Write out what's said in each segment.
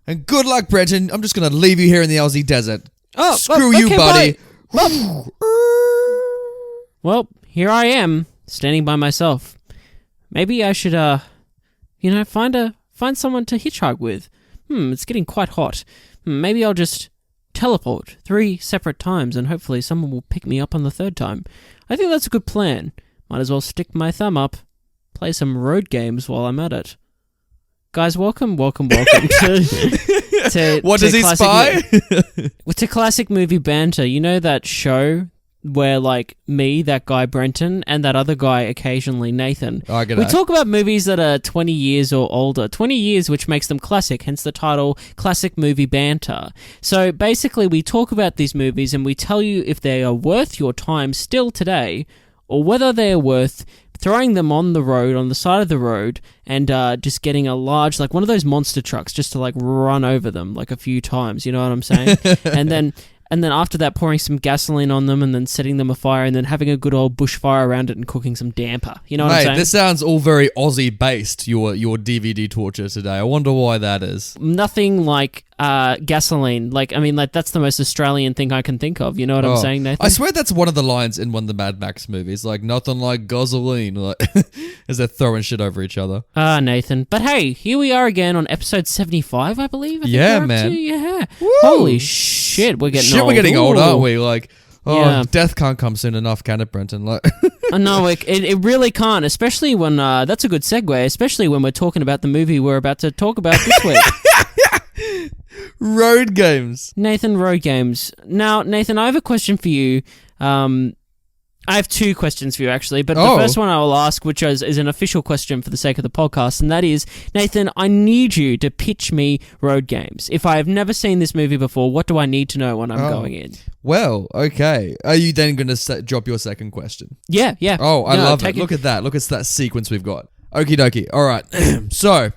And good luck, Brenton. I'm just going to leave you here in the Aussie desert. Oh, Screw you, buddy. Well, here I am, standing by myself. Maybe I should, find someone to hitchhike with. It's getting quite hot. Maybe I'll just teleport 3 separate times and hopefully someone will pick me up on the 3rd time. I think that's a good plan. Might as well stick my thumb up, play some Roadgames while I'm at it. Guys, welcome to what does he spy? To classic movie Banter. You know that show where, like, me, that guy Brenton, and that other guy occasionally, Nathan, we talk about movies that are 20 years or older. 20 years, which makes them classic, hence the title Classic Movie Banter. So basically, we talk about these movies and we tell you if they are worth your time still today, or whether they are worth throwing them on the road, on the side of the road, and just getting a large, like one of those monster trucks, just to like run over them like a few times, you know what I'm saying? And then after that, pouring some gasoline on them and then setting them afire and then having a good old bushfire around it and cooking some damper. You know what I'm saying? This sounds all very Aussie-based, your DVD torture today. I wonder why that is. Nothing like gasoline. That's the most Australian thing I can think of. You know what I'm saying, Nathan? I swear that's one of the lines in one of the Mad Max movies. Like, nothing like gasoline. Like, as they're throwing shit over each other. Nathan. But hey, here we are again on episode 75, I believe. Yeah, man. Yeah. Woo! Holy shit, we're getting old. We're getting old, aren't we? Like, yeah. Death can't come soon enough, can it, Brenton? Like, no, it really can't, especially when, that's a good segue, especially when we're talking about the movie we're about to talk about this week. Roadgames. Nathan, Roadgames. Now, Nathan, I have a question for you. I have 2 questions for you, actually, but the first one I will ask, which is an official question for the sake of the podcast, and that is, Nathan, I need you to pitch me Roadgames. If I have never seen this movie before, what do I need to know when I'm going in? Well, okay. Are you then going to drop your second question? Yeah. Oh, I love it. Look at that. Look at that sequence we've got. Okie dokie. All right. So,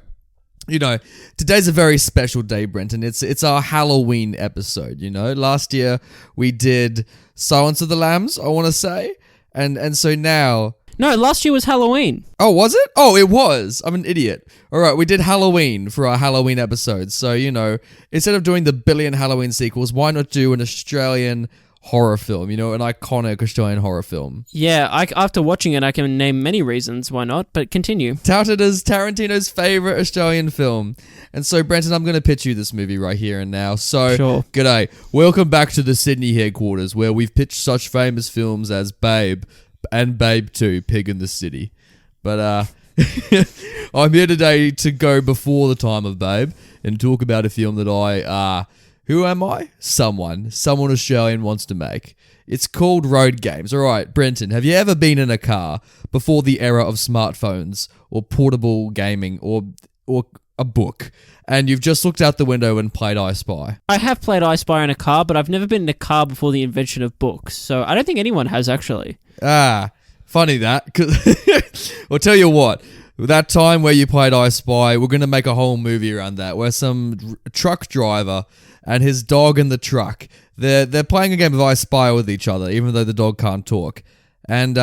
today's a very special day, Brenton. It's our Halloween episode, Last year we did Silence of the Lambs, I want to say. And so now... No, last year was Halloween. Oh, was it? Oh, it was. I'm an idiot. All right, we did Halloween for our Halloween episode. So, instead of doing the billion Halloween sequels, why not do an Australian horror film, an iconic Australian horror film? Yeah, after watching it, I can name many reasons why not, but continue. Touted as Tarantino's favourite Australian film. And so, Brenton, I'm going to pitch you this movie right here and now. So, sure. G'day. Welcome back to the Sydney headquarters, where we've pitched such famous films as Babe and Babe 2, Pig in the City. But, I'm here today to go before the time of Babe and talk about a film that who am I? Someone Australian wants to make. It's called Roadgames. All right, Brenton, have you ever been in a car before the era of smartphones or portable gaming or a book, and you've just looked out the window and played I Spy? I have played I Spy in a car, but I've never been in a car before the invention of books, so I don't think anyone has, actually. Funny that. 'Cause I'll tell you what. That time where you played I Spy, we're going to make a whole movie around that, where some truck driver and his dog in the truck, they're playing a game of I Spy with each other, even though the dog can't talk. And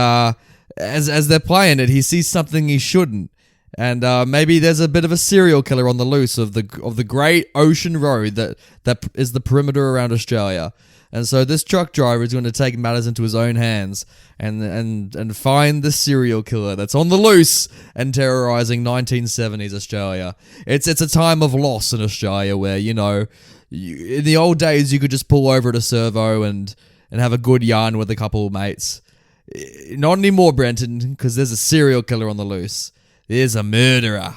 as they're playing it, he sees something he shouldn't. And maybe there's a bit of a serial killer on the loose of the great ocean road that is the perimeter around Australia. And so this truck driver is going to take matters into his own hands and find the serial killer that's on the loose and terrorizing 1970s Australia. It's a time of loss in Australia where, in the old days you could just pull over at a servo and have a good yarn with a couple of mates. Not anymore, Brenton, because there's a serial killer on the loose. There's a murderer.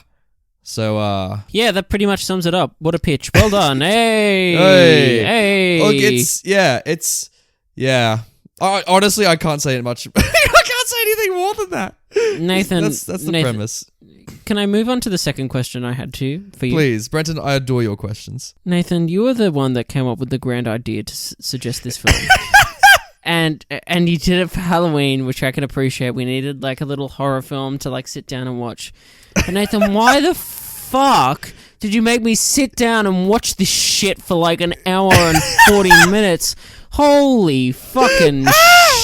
So, yeah, that pretty much sums it up. What a pitch. Well done. Hey. Look, yeah. Honestly, I can't say it much. I can't say anything more than that. Nathan. That's the premise. Can I move on to the second question I had for you? Please, Brenton, I adore your questions. Nathan, you were the one that came up with the grand idea to suggest this film. And you did it for Halloween, which I can appreciate. We needed like a little horror film to like sit down and watch. But Nathan, why the fuck did you make me sit down and watch this shit for like an hour and 40 minutes? Holy fucking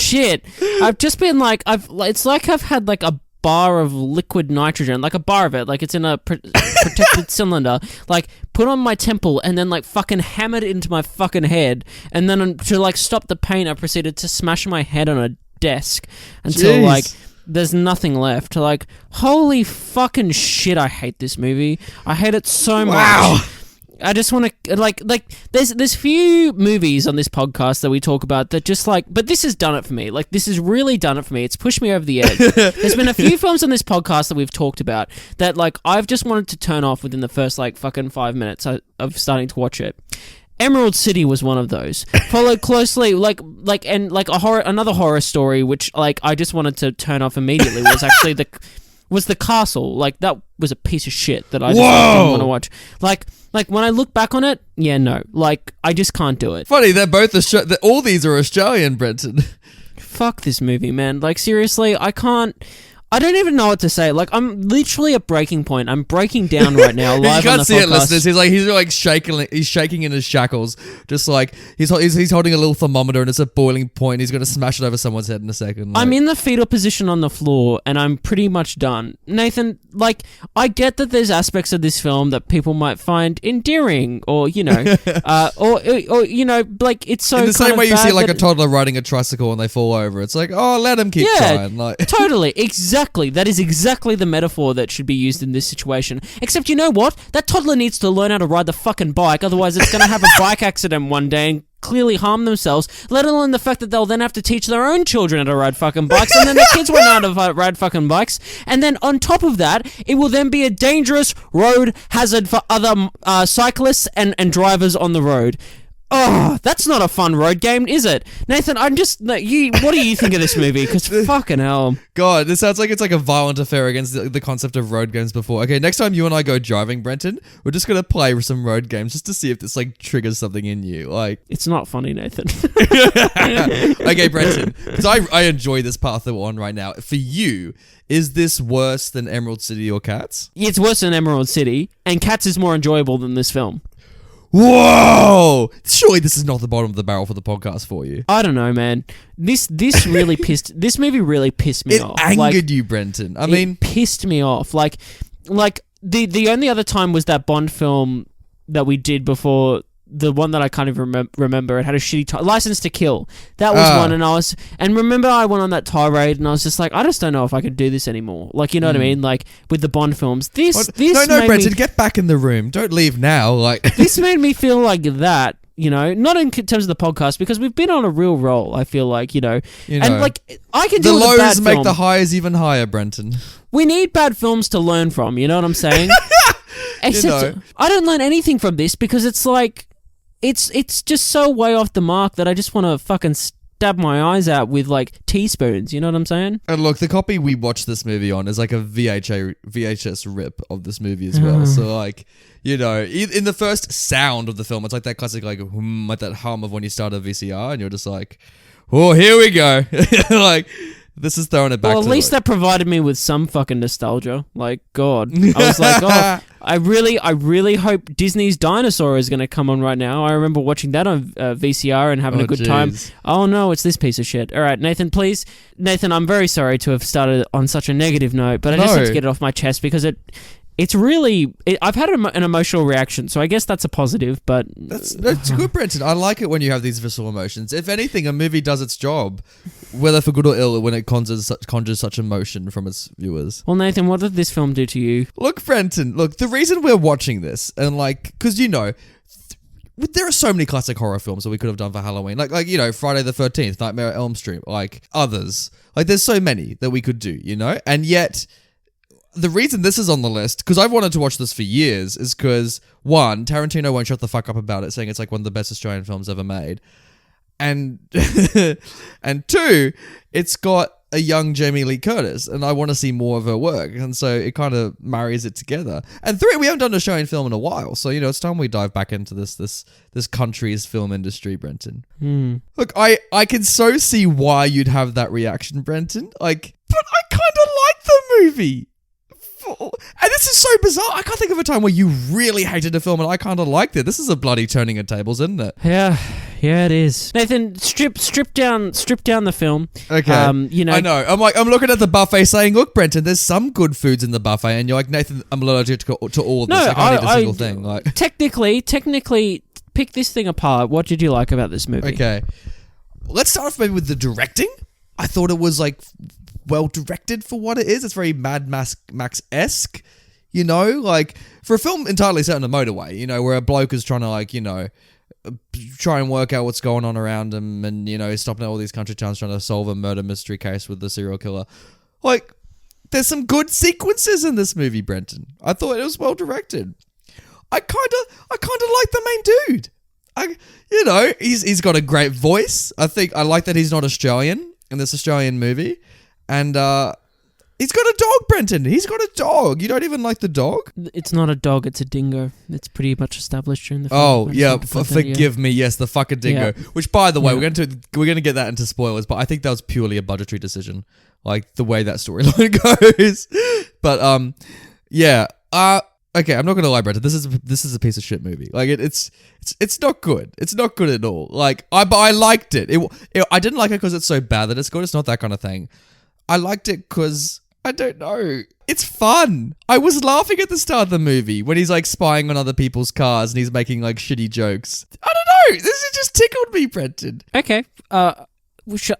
shit. I've just been like, it's like I've had like a bar of liquid nitrogen, like a bar of it, like it's in a protected cylinder, like put on my temple and then like fucking hammered it into my fucking head, and then to like stop the pain I proceeded to smash my head on a desk until like there's nothing left. Like, holy fucking shit, I hate this movie. I hate it so much. I just want to like there's few movies on this podcast that we talk about that just like, but this has done it for me. Like, this has really done it for me. It's pushed me over the edge. There's been a few films on this podcast that we've talked about that like I've just wanted to turn off within the first like fucking 5 minutes of starting to watch it. Emerald City was one of those. Followed closely, another horror story, which like I just wanted to turn off immediately, was actually the Castle. Like, that was a piece of shit that I just didn't want to watch. Like when I look back on it, yeah, no, like I just can't do it. Funny, they're both all these are Australian, Brenton. Fuck this movie, man. Like, seriously, I don't even know what to say. Like, I'm literally at breaking point. I'm breaking down right now live on the podcast. You can't see it, listeners. He's shaking in his shackles. Just like, he's holding a little thermometer and it's at boiling point. He's going to smash it over someone's head in a second. Like. I'm in the fetal position on the floor and I'm pretty much done. Nathan, like, I get that there's aspects of this film that people might find endearing or, you know, or you know, like, it's so in the same way you see like a toddler riding a tricycle and they fall over. It's like, oh, let him keep trying. Like. Totally. Exactly. That is exactly the metaphor that should be used in this situation. Except, you know what? That toddler needs to learn how to ride the fucking bike, otherwise it's going to have a bike accident one day and clearly harm themselves, let alone the fact that they'll then have to teach their own children how to ride fucking bikes, and then their kids won't know how to ride fucking bikes, and then on top of that, it will then be a dangerous road hazard for other cyclists and drivers on the road. Oh, that's not a fun road game, is it? Nathan, what do you think of this movie? Because fucking hell. God, this sounds like it's like a violent affair against the concept of road games before. Okay, next time you and I go driving, Brenton, we're just going to play some road games just to see if this like triggers something in you. Like, it's not funny, Nathan. Okay, Brenton, because I enjoy this path that we're on right now. For you, is this worse than Emerald City or Cats? It's worse than Emerald City, and Cats is more enjoyable than this film. Whoa! Surely this is not the bottom of the barrel for the podcast for you. I don't know, man. This movie really pissed me off. It angered you, Brenton. It pissed me off. Like the only other time was that Bond film that we did before, the one that I can't even remember. It had a shitty License to Kill. That was one, and remember I went on that tirade, and I was just like, I just don't know if I could do this anymore. Like, you know what I mean? Like with the Bond films, No, Brenton, get back in the room. Don't leave now. Like this made me feel like that. You know, not in terms of the podcast, because we've been on a real roll. I feel like, you know, and like I can do the lows bad make film. The highs even higher, Brenton. We need bad films to learn from. You know what I'm saying? Except I don't learn anything from this because it's like. It's just so way off the mark that I just want to fucking stab my eyes out with like teaspoons, you know what I'm saying? And look, the copy we watched this movie on is like a VHS rip of this movie as well. So like, you know, in the first sound of the film, it's like that classic like that hum of when you start a VCR and you're just like, oh, here we go. Like, this is throwing it back. Well, at least that provided me with some fucking nostalgia. Like, God. I was like, oh, I really hope Disney's Dinosaur is going to come on right now. I remember watching that on VCR and having a good time. Oh, no, it's this piece of shit. All right, Nathan, please. Nathan, I'm very sorry to have started on such a negative note, but I just have to get it off my chest because it's really... I've had an emotional reaction, so I guess that's a positive, but... That's good, Brenton. I like it when you have these visceral emotions. If anything, a movie does its job, whether for good or ill, when it conjures such emotion from its viewers. Well, Nathan, what did this film do to you? Look, Brenton, the reason we're watching this, and like... Because, you know... There are so many classic horror films that we could have done for Halloween. Like you know, Friday the 13th, Nightmare on Elm Street, like others. Like, there's so many that we could do, you know? And yet... The reason this is on the list, because I've wanted to watch this for years, is because, one, Tarantino won't shut the fuck up about it, saying it's like one of the best Australian films ever made. And and two, it's got a young Jamie Lee Curtis, and I want to see more of her work. And so it kind of marries it together. And three, we haven't done a Australian film in a while. So, you know, it's time we dive back into this country's film industry, Brenton. Look, I can so see why you'd have that reaction, Brenton. Like, but I kind of like the movie. awful. And this is so bizarre. I can't think of a time where you really hated a film and I kind of liked it. This is a bloody turning of tables, isn't it? Yeah, it is. Nathan, strip down the film. Okay. I know. I'm looking at the buffet saying, look, Brenton, there's some good foods in the buffet. And you're like, Nathan, I'm allergic to all of this. I can't eat a single thing. Like, technically, pick this thing apart. What did you like about this movie? Okay. Let's start off maybe with the directing. I thought it was like well directed for what it is. It's very Mad Max-esque, like for a film entirely set on a motorway, where a bloke is trying to try and work out what's going on around him and, he's stopping at all these country towns trying to solve a murder mystery case with the serial killer. Like, there's some good sequences in this movie, Brenton. I thought it was well directed. I kind of like the main dude. He's got a great voice. I like that he's not Australian in this Australian movie. And he's got a dog, Brenton. He's got a dog. You don't even like the dog? It's not a dog, it's a dingo. It's pretty much established during the film. Oh, yeah, forgive me. Yes, the fucking dingo. Yeah. Which, by the way, we're going to get that into spoilers, but I think that was purely a budgetary decision. Like, the way that storyline goes. But, yeah. Okay, I'm not gonna lie, Brenton. This is a piece of shit movie. Like it's not good. It's not good at all. Like but I liked it. I didn't like it because it's so bad that it's good. It's not that kind of thing. I liked it because I don't know. It's fun. I was laughing at the start of the movie when he's like spying on other people's cars and he's making like shitty jokes. I don't know. This just tickled me, Brenton. Okay.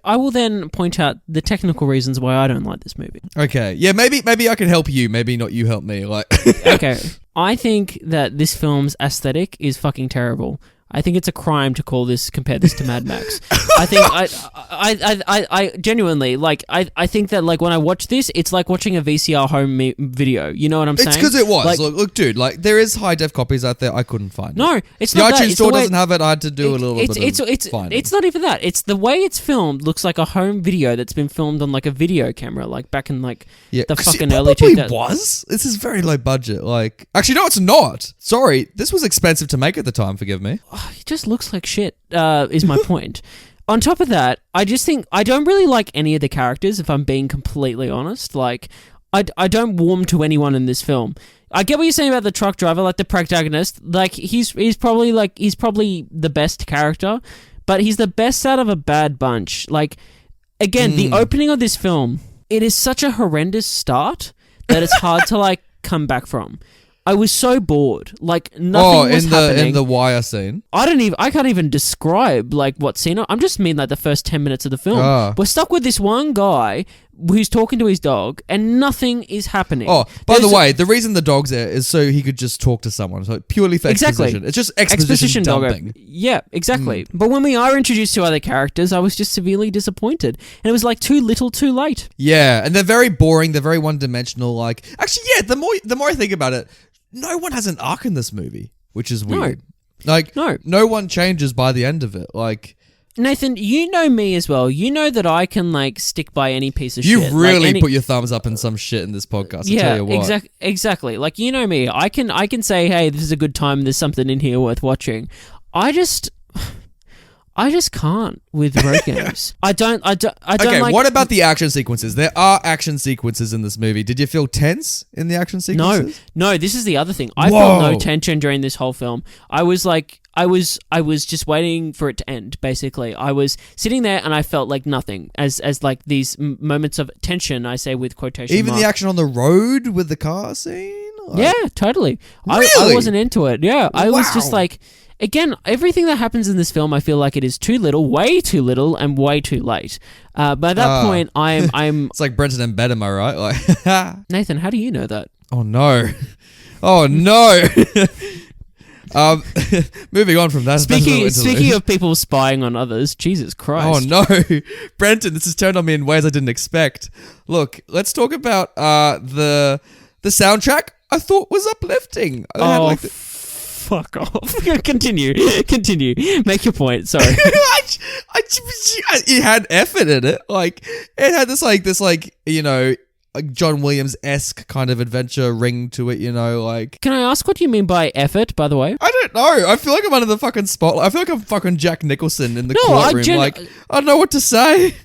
I will then point out the technical reasons why I don't like this movie. Okay. Yeah, maybe I can help you. Maybe not you help me. Like Okay. I think that this film's aesthetic is fucking terrible. I think it's a crime to compare this to Mad Max. I think I genuinely I think that when I watch this, it's like watching a VCR home video. You know what I'm saying? It's because it was. Look, dude. There is high def copies out there. I couldn't find. No, it's not that. The iTunes store doesn't have it. I had to do a little bit. It's not even that. It's the way it's filmed. Looks like a home video that's been filmed on a video camera, back in the fucking early 2000s. Was this is very low budget? Actually, no, it's not. Sorry, this was expensive to make at the time. Forgive me. It just looks like shit, is my point. On top of that, I just think I don't really like any of the characters, if I'm being completely honest. I don't warm to anyone in this film. I get what you're saying about the truck driver, the protagonist. He's probably the best character, but he's the best out of a bad bunch. Again, the opening of this film, it is such a horrendous start that it's hard to come back from. I was so bored. Nothing was happening. In the wire scene. I can't even describe what scene. I'm just mean the first 10 minutes of the film. We're stuck with this one guy who's talking to his dog and nothing is happening. Oh, by the way, the reason the dog's there is so he could just talk to someone. So purely for exposition. It's just exposition dumping. Yeah, exactly. But when we are introduced to other characters, I was just severely disappointed. And it was too little too late. Yeah, and they're very boring. They're very one-dimensional. Actually, yeah, the more I think about it, no one has an arc in this movie, which is weird. No one changes by the end of it. Nathan, you know me as well. You know that I can stick by any piece of shit. You've really put your thumbs up in some shit in this podcast. I'll tell you what. Exactly. You know me. I can say, hey, this is a good time. There's something in here worth watching. I just can't with Roadgames. I don't. Okay, what about the action sequences? There are action sequences in this movie. Did you feel tense in the action sequences? No. This is the other thing. I felt no tension during this whole film. I was just waiting for it to end. Basically, I was sitting there and I felt nothing. As these moments of tension, I say with quotation Even marks. The action on the road with the car scene. Yeah, totally. Really? I wasn't into it. Yeah, I was just again, everything that happens in this film, I feel like it is too little, and way too late. By that point, I'm. It's like Brenton and Bet, am I right? Nathan, how do you know that? Oh no! Oh no! Moving on from that. Speaking of people spying on others, Jesus Christ! Oh no, Brenton, this has turned on me in ways I didn't expect. Look, let's talk about the soundtrack. I thought was uplifting. Fuck off. Continue. Make your point. Sorry. It had effort in it. It had this John Williams-esque kind of adventure ring to it, Can I ask what you mean by effort, by the way? I don't know. I feel like I'm under the fucking spotlight. I feel like I'm fucking Jack Nicholson in the courtroom. I don't know what to say.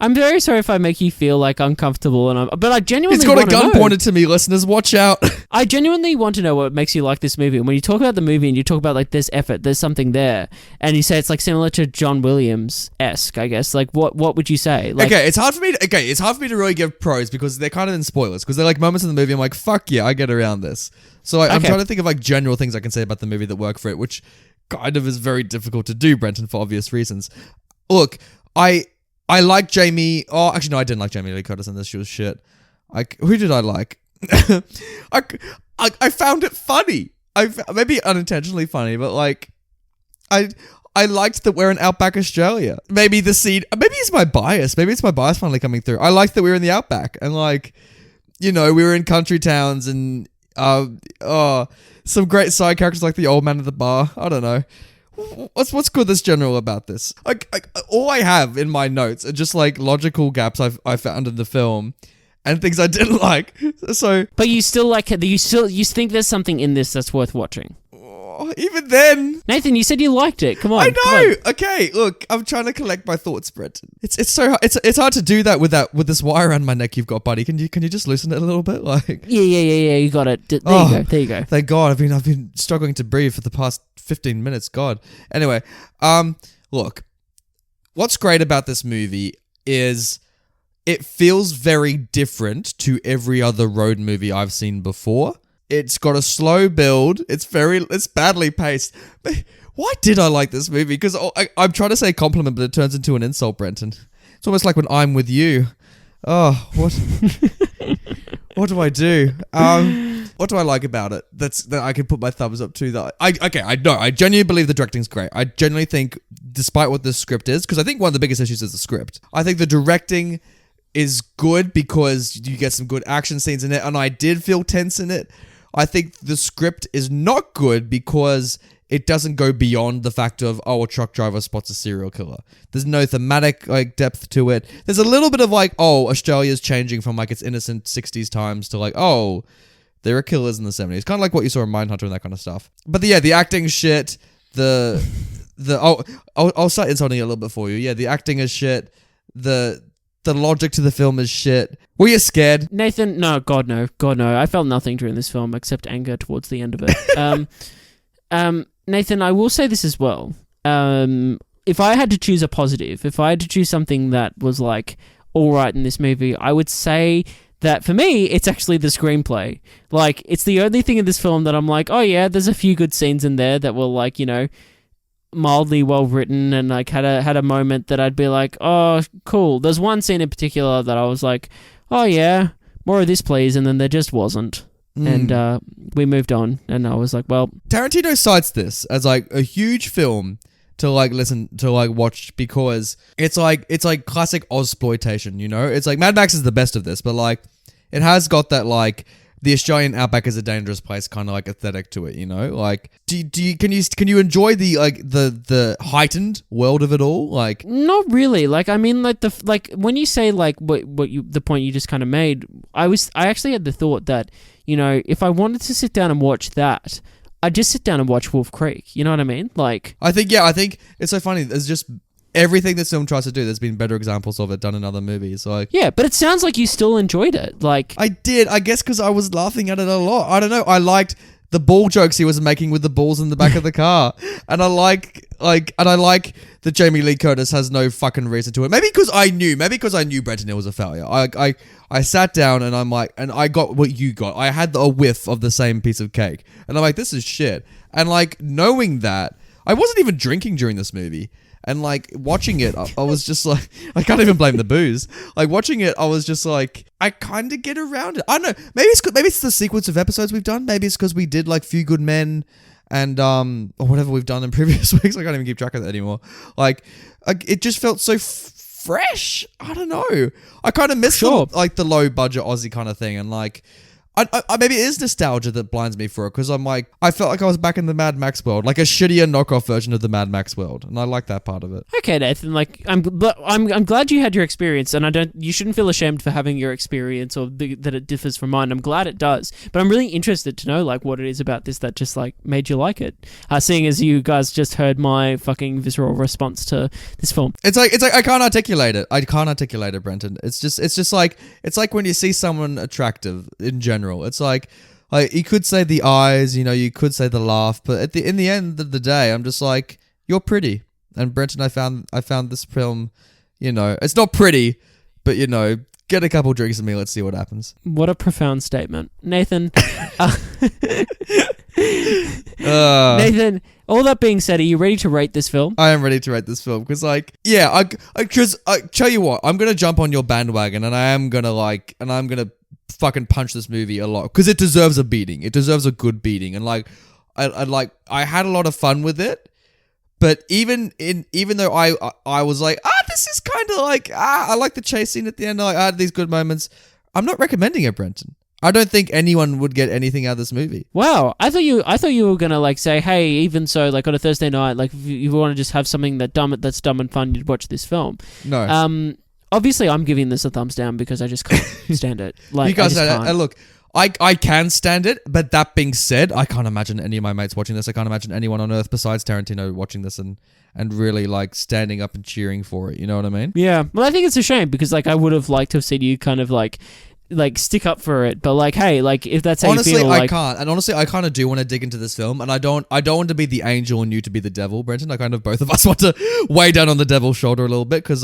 I'm very sorry if I make you feel like uncomfortable, but I genuinely. He's got a gun pointed to me, listeners. Watch out. I genuinely want to know what makes you like this movie. And when you talk about the movie and you talk about like there's effort, there's something there, and you say it's like similar to John Williams-esque, I guess. Like what would you say? Like, it's hard for me to really give pros because they're kind of in spoilers because they're like moments in the movie. I'm like, fuck yeah, I get around this. So I'm trying to think of like general things I can say about the movie that work for it, which kind of is very difficult to do, Brenton, for obvious reasons. Look, I like Jamie. Oh, actually, no, I didn't like Jamie Lee Curtis in this. She was shit. Who did I like? I found it funny. Maybe unintentionally funny, but like, I liked that we're in Outback Australia. Maybe the scene. Maybe it's my bias. Maybe it's my bias finally coming through. I liked that we were in the Outback and like, we were in country towns and some great side characters like the old man at the bar. I don't know. What's good that's general about this? All I have in my notes are just like logical gaps I found in the film and things I didn't like. So, but you still like it. You think there's something in this that's worth watching. Even then, Nathan, you said you liked it. Come on. I know. Okay, look, I'm trying to collect my thoughts, Brenton. It's so it's hard to do that with this wire around my neck you've got, buddy. Can you just loosen it a little bit, like? Yeah. You got it. There you go. Thank God. I've been struggling to breathe for the past 15 minutes. God. Anyway, look, what's great about this movie is it feels very different to every other road movie I've seen before. It's got a slow build. It's badly paced. Why did I like this movie? Because I'm trying to say a compliment, but it turns into an insult, Brenton. It's almost like when I'm with you. Oh, what? What do I do? What do I like about it? That I can put my thumbs up to. I genuinely believe the directing's great. I genuinely think, despite what the script is, because I think one of the biggest issues is the script. I think the directing is good because you get some good action scenes in it, and I did feel tense in it. I think the script is not good because it doesn't go beyond the fact of, a truck driver spots a serial killer. There's no thematic like depth to it. There's a little bit of like, Australia's changing from like its innocent 60s times to like, there are killers in the 70s. Kind of like what you saw in Mindhunter and that kind of stuff. But the acting shit. I'll start insulting it a little bit for you. Yeah, the acting is shit. The logic to the film is shit. Were you scared? Nathan, no, God no. I felt nothing during this film except anger towards the end of it. Nathan, I will say this as well. If I had to choose a positive, if I had to choose something that was like all right in this movie, I would say that for me, it's actually the screenplay. Like, it's the only thing in this film that I'm like, oh yeah, there's a few good scenes in there that were like, mildly well written and like had a moment that I'd be like, oh cool. There's one scene in particular that I was like, oh yeah, more of this please, and then there just wasn't. And we moved on and I was like, well, Tarantino cites this as like a huge film to like watch because it's like classic Ozploitation, it's like Mad Max is the best of this, but like it has got that like the Australian outback is a dangerous place kind of like aesthetic to it, like can you enjoy the like the heightened world of it all? Like, not really. Like, I mean, like when you say like the point you just kind of made, I actually had the thought that, if I wanted to sit down and watch that, I'd just sit down and watch Wolf Creek. You know what I mean? Like, I think it's so funny. There's just everything this film tries to do, there's been better examples of it done in other movies. Like, yeah, but it sounds like you still enjoyed it. Like, I did, I guess, because I was laughing at it a lot. I don't know. I liked the ball jokes he was making with the balls in the back of the car, and I like that Jamie Lee Curtis has no fucking reason to it. Maybe because I knew Brenton Hill was a failure. I sat down and I'm like, and I got what you got. I had a whiff of the same piece of cake, and I'm like, this is shit. And like knowing that, I wasn't even drinking during this movie. And like watching it, I was just like, I can't even blame the booze. Like watching it, I was just like, I kind of get around it. I don't know. Maybe it's the sequence of episodes we've done. Maybe it's because we did like Few Good Men and or whatever we've done in previous weeks. I can't even keep track of that anymore. Like it just felt so fresh. I don't know. I kind of miss like the low budget Aussie kind of thing, and like maybe it is nostalgia that blinds me for it, because I'm like, I felt like I was back in the Mad Max world, like a shittier knockoff version of the Mad Max world, and I like that part of it. Okay, Nathan. Like, I'm glad you had your experience, and you shouldn't feel ashamed for having your experience or that it differs from mine. I'm glad it does, but I'm really interested to know like what it is about this that just like made you like it. Seeing as you guys just heard my fucking visceral response to this film. It's like I can't articulate it. I can't articulate it, Brenton. It's just like when you see someone attractive in general. It's like you could say the eyes, you could say the laugh, but in the end of the day, I'm just like, you're pretty. And Brenton, I found this film, it's not pretty, but get a couple drinks with me. Let's see what happens. What a profound statement, Nathan. Nathan, all that being said, are you ready to rate this film? I am ready to rate this film because, I tell you what, I'm gonna jump on your bandwagon, and I'm gonna fucking punch this movie a lot because it deserves a beating. It deserves a good beating, and I had a lot of fun with it. But even though I was like, this is kind of like, I like the chase scene at the end. I had these good moments. I'm not recommending it, Brenton. I don't think anyone would get anything out of this movie. Wow, I thought you were gonna like say, hey, even so, like on a Thursday night, like if you want to just have something that's dumb and fun, you'd watch this film. No. Obviously, I'm giving this a thumbs down because I just can't stand it. Like, you guys look. I can stand it, but that being said, I can't imagine any of my mates watching this. I can't imagine anyone on earth besides Tarantino watching this and really like standing up and cheering for it. You know what I mean? Yeah. Well, I think it's a shame because like I would have liked to have seen you kind of like stick up for it, but like, hey, like if that's how honestly, you feel, I can't. And honestly, I kind of do want to dig into this film, and I don't want to be the angel and you to be the devil, Brenton. I kind of both of us want to weigh down on the devil's shoulder a little bit because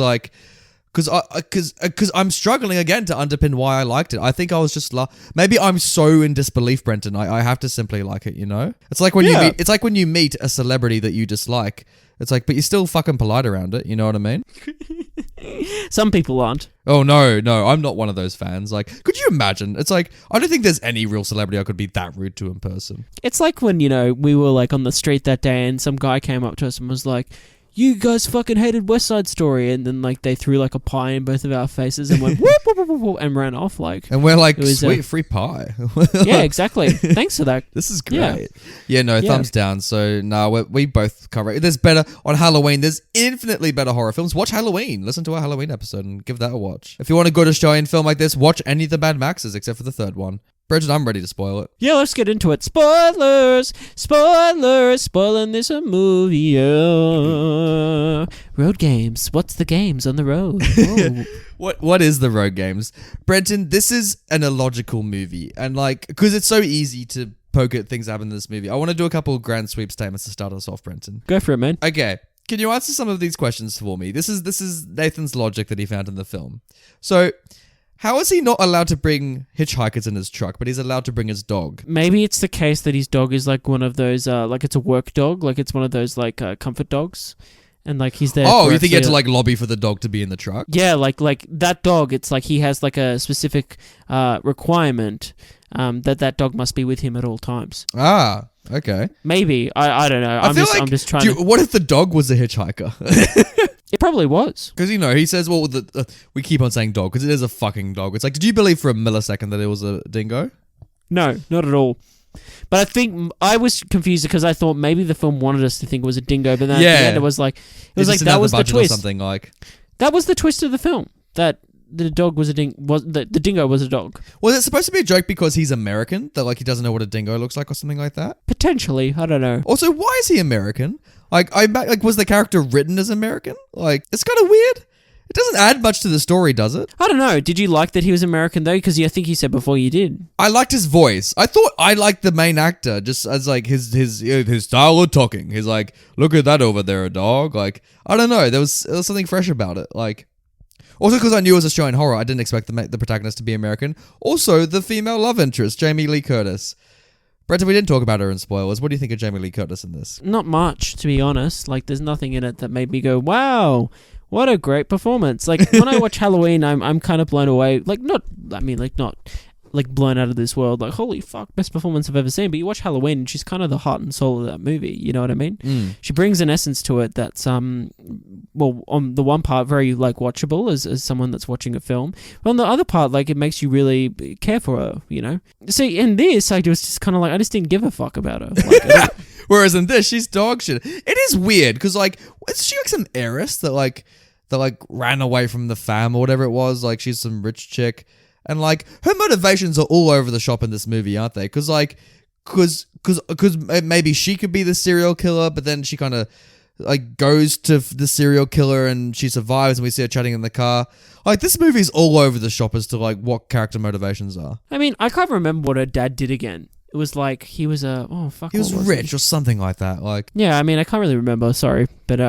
I'm struggling again to underpin why I liked it. I think I was just maybe I'm so in disbelief, Brenton. I have to simply like it. It's like when you meet a celebrity that you dislike. It's like, but you're still fucking polite around it. You know what I mean? Some people aren't. Oh no, I'm not one of those fans. Like, could you imagine? It's like I don't think there's any real celebrity I could be that rude to in person. It's like when we were like on the street that day and some guy came up to us and was like, you guys fucking hated West Side Story, and then like they threw like a pie in both of our faces and went whoop, whoop, whoop, whoop, whoop, and ran off like. And we're like, sweet free pie. Yeah, exactly. Thanks for that. This is great. Yeah, thumbs down. So we both cover it. There's better on Halloween. There's infinitely better horror films. Watch Halloween. Listen to our Halloween episode and give that a watch. If you want a good Australian film like this, watch any of the Mad Maxes except for the third one. Bridget, I'm ready to spoil it. Yeah, let's get into it. Spoilers! Spoiling this a movie. Road games. What's the games on the road? What is the Road Games? Brenton, this is an illogical movie. And because it's so easy to poke at things that happen in this movie, I want to do a couple of grand sweep statements to start us off, Brenton. Go for it, man. Okay. Can you answer some of these questions for me? This is Nathan's logic that he found in the film. So, how is he not allowed to bring hitchhikers in his truck, but he's allowed to bring his dog? Maybe it's the case that his dog is like one of those, like it's a work dog, like it's one of those like comfort dogs, and like he's there. Oh, you think he had to like lobby for the dog to be in the truck? Yeah, like that dog. It's like he has like a specific requirement that dog must be with him at all times. Ah, okay. Maybe I don't know. I'm just trying. What if the dog was a hitchhiker? It probably was. Because, he says, well, we keep on saying dog because it is a fucking dog. It's like, did you believe for a millisecond that it was a dingo? No, not at all. But I think I was confused because I thought maybe the film wanted us to think it was a dingo, but then at the end it was like that was the twist. Or something like. That was the twist of the film. That the dog was the dingo was a dog. Was it supposed to be a joke because he's American? That he doesn't know what a dingo looks like or something like that? Potentially, I don't know. Also, why is he American? Was the character written as American? It's kind of weird. It doesn't add much to the story, does it? I don't know. Did you like that he was American though? Because I think you said before you did. I liked his voice. I thought I liked the main actor just as his style of talking. He's like, look at that over there, dog. I don't know. There was something fresh about it. Also because I knew it was Australian horror, I didn't expect the protagonist to be American. Also, the female love interest, Jamie Lee Curtis. Brenton, we didn't talk about her in spoilers. What do you think of Jamie Lee Curtis in this? Not much, to be honest. There's nothing in it that made me go, wow, what a great performance. When I watch Halloween, I'm kind of blown away. Not blown out of this world. Holy fuck, best performance I've ever seen. But you watch Halloween and she's kind of the heart and soul of that movie. You know what I mean? Mm. She brings an essence to it that's well, on the one part, very like watchable as someone that's watching a film. But on the other part, like it makes you really care for her, you know? See, in this, I was just kind of like, I just didn't give a fuck about her. Like, whereas in this, she's dog shit. It is weird because like, is she like some heiress that ran away from the fam or whatever it was? Like she's some rich chick, and like her motivations are all over the shop in this movie, aren't they? Because maybe she could be the serial killer, but then she kind of like goes to the serial killer and she survives, and we see her chatting in the car. Like this movie's all over the shop as to like what character motivations are. I mean, I can't remember what her dad did again. It was like he was he was rich or something like that. Like yeah, I mean, I can't really remember. Sorry, but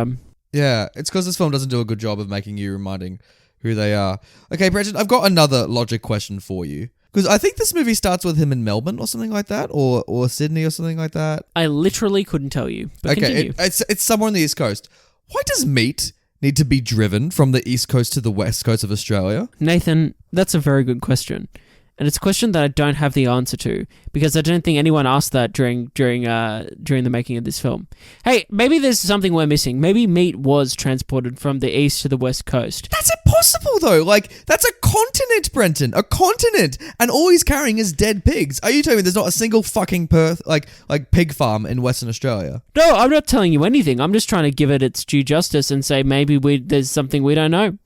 yeah, it's because this film doesn't do a good job of making you reminding who they are. Okay, Brenton, I've got another logic question for you. Because I think this movie starts with him in Melbourne or something like that, or Sydney or something like that. I literally couldn't tell you. But continue. It's somewhere on the East Coast. Why does meat need to be driven from the East Coast to the West Coast of Australia? Nathan, that's a very good question. And it's a question that I don't have the answer to, because I don't think anyone asked that during the making of this film. Hey, maybe there's something we're missing. Maybe meat was transported from the east to the west coast. That's impossible, though. Like, that's a continent, Brenton. A continent. And all he's carrying is dead pigs. Are you telling me there's not a single fucking like pig farm in Western Australia? No, I'm not telling you anything. I'm just trying to give it its due justice and say maybe there's something we don't know.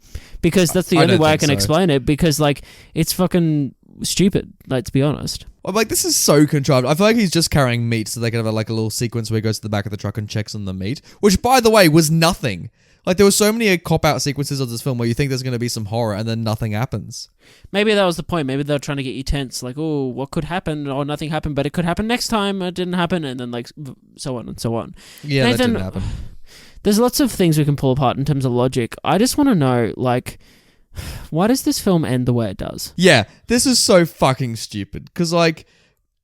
Because that's the only way I can explain it. Because, like, it's fucking stupid, let's be honest. I'm like, this is so contrived. I feel like he's just carrying meat so they can have like a little sequence where he goes to the back of the truck and checks on the meat, which, by the way, was nothing. Like, there were so many cop-out sequences of this film where you think there's going to be some horror and then nothing happens. Maybe that was the point. Maybe they were trying to get you tense. Like, oh, what could happen? Or nothing happened, but it could happen next time. It didn't happen. And then, like, so on and so on. Yeah, Nathan, that didn't happen. There's lots of things we can pull apart in terms of logic. I just want to know, like, why does this film end the way it does? Yeah, this is so fucking stupid. Because, like,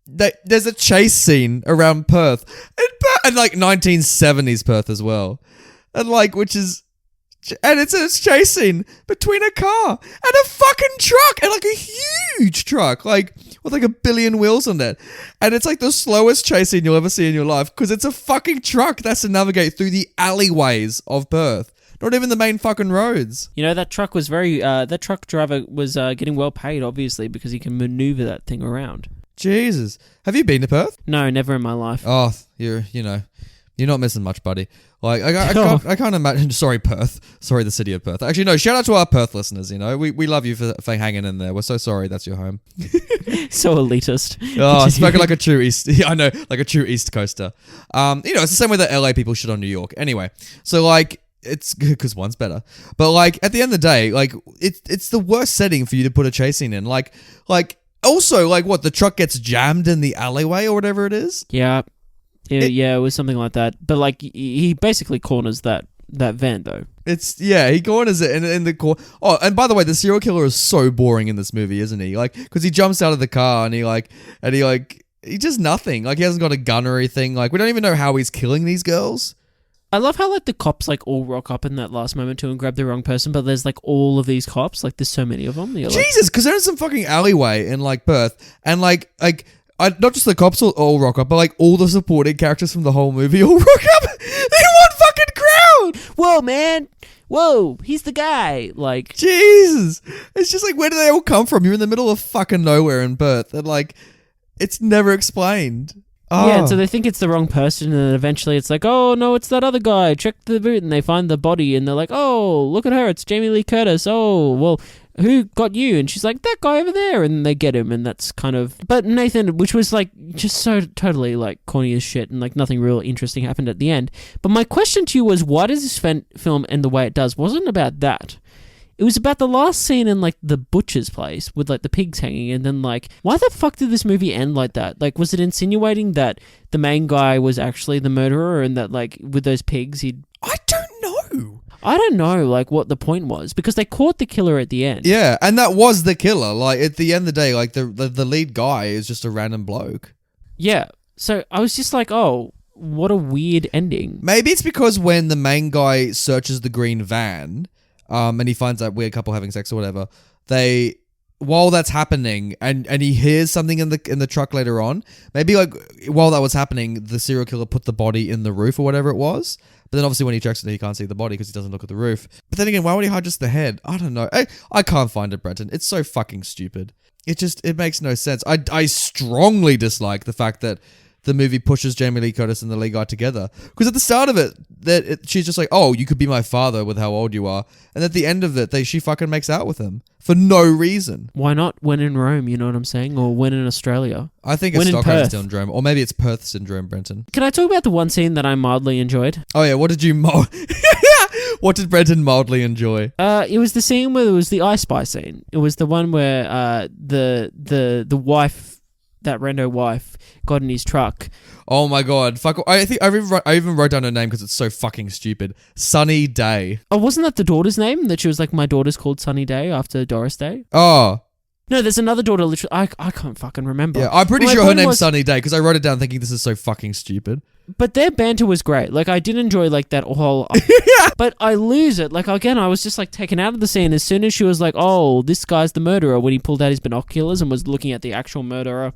there's a chase scene around Perth. And like, 1970s Perth as well. And, like, it's a chase scene between a car and a fucking truck. And, like, a huge truck. Like, with, like, 1 billion wheels on it. And it's, like, the slowest chase scene you'll ever see in your life. Because it's a fucking truck that's to navigate through the alleyways of Perth. Not even the main fucking roads. You know, that truck was that truck driver was getting well paid, obviously, because he can maneuver that thing around. Jesus. Have you been to Perth? No, never in my life. Oh, you're not missing much, buddy. Like, I can't imagine. Sorry, Perth. Sorry, the city of Perth. Actually, no, shout out to our Perth listeners, you know. We love you for hanging in there. We're so sorry that's your home. So elitist. Oh, spoken like a true East. I know, like a true East Coaster. It's the same way that LA people shit on New York. Anyway, so, like, it's because one's better, but like at the end of the day, like it's the worst setting for you to put a chase scene in. Like also like what, the truck gets jammed in the alleyway or whatever it is. Yeah, it was something like that. But like he basically corners that van though. He corners it in the corner. Oh, and by the way, the serial killer is so boring in this movie, isn't he? Like, because he jumps out of the car and he just nothing. Like, he hasn't got a gun or anything. Like, we don't even know how he's killing these girls. I love how, like, the cops, like, all rock up in that last moment too and grab the wrong person, but there's, like, all of these cops. Like, there's so many of them. Jesus, because they're in some fucking alleyway in, like, Perth, and, not just the cops all rock up, but, like, all the supporting characters from the whole movie all rock up in one fucking crowd! Whoa, man! Whoa, he's the guy! Like... Jesus! It's just, like, where do they all come from? You're in the middle of fucking nowhere in Perth, and, like, it's never explained. Oh. Yeah, so they think it's the wrong person, and then eventually it's like, oh, no, it's that other guy. Check the boot, and they find the body, and they're like, oh, look at her, it's Jamie Lee Curtis. Oh, well, who got you? And she's like, that guy over there, and they get him, and that's kind of... But Nathan, which was, like, just so totally, like, corny as shit, and, like, nothing real interesting happened at the end. But my question to you was, why does this film end the way it does? Wasn't about that. It was about the last scene in, like, the butcher's place with, like, the pigs hanging, and then, like, why the fuck did this movie end like that? Like, was it insinuating that the main guy was actually the murderer and that, like, with those pigs he'd... I don't know. I don't know, like, what the point was, because they caught the killer at the end. Yeah, and that was the killer. Like, at the end of the day, like, the lead guy is just a random bloke. Yeah, so I was just like, oh, what a weird ending. Maybe it's because when the main guy searches the green van... and he finds that weird couple having sex or whatever, they while that's happening, and he hears something in the truck later on, maybe like while that was happening, the serial killer put the body in the roof or whatever it was. But then obviously when he checks it, he can't see the body because he doesn't look at the roof. But then again, why would he hide just the head? I don't know. I can't find it, Brenton. It's so fucking stupid. It makes no sense. I strongly dislike the fact that the movie pushes Jamie Lee Curtis and the lead guy together. Because at the start of it, she's just like, oh, you could be my father with how old you are. And at the end of it, she fucking makes out with him for no reason. Why not when in Rome, you know what I'm saying? Or when in Australia? I think it's Stockholm Syndrome. Or maybe it's Perth Syndrome, Brenton. Can I talk about the one scene that I mildly enjoyed? Oh yeah, what did what did Brenton mildly enjoy? It was the scene where it was the I Spy scene. It was the one where the wife, that rando wife, got in his truck. Oh my god! Fuck! I think I even wrote down her name because it's so fucking stupid. Sunny Day. Oh, wasn't that the daughter's name? That she was like, my daughter's called Sunny Day after Doris Day. Oh. No, there's another daughter. Literally, I can't fucking remember. Yeah, I'm pretty sure her name's Sunny Day because I wrote it down thinking this is so fucking stupid. But their banter was great. Like, I did enjoy like that whole. But I lose it. Like, again, I was just like taken out of the scene as soon as she was like, "Oh, this guy's the murderer." When he pulled out his binoculars and was looking at the actual murderer.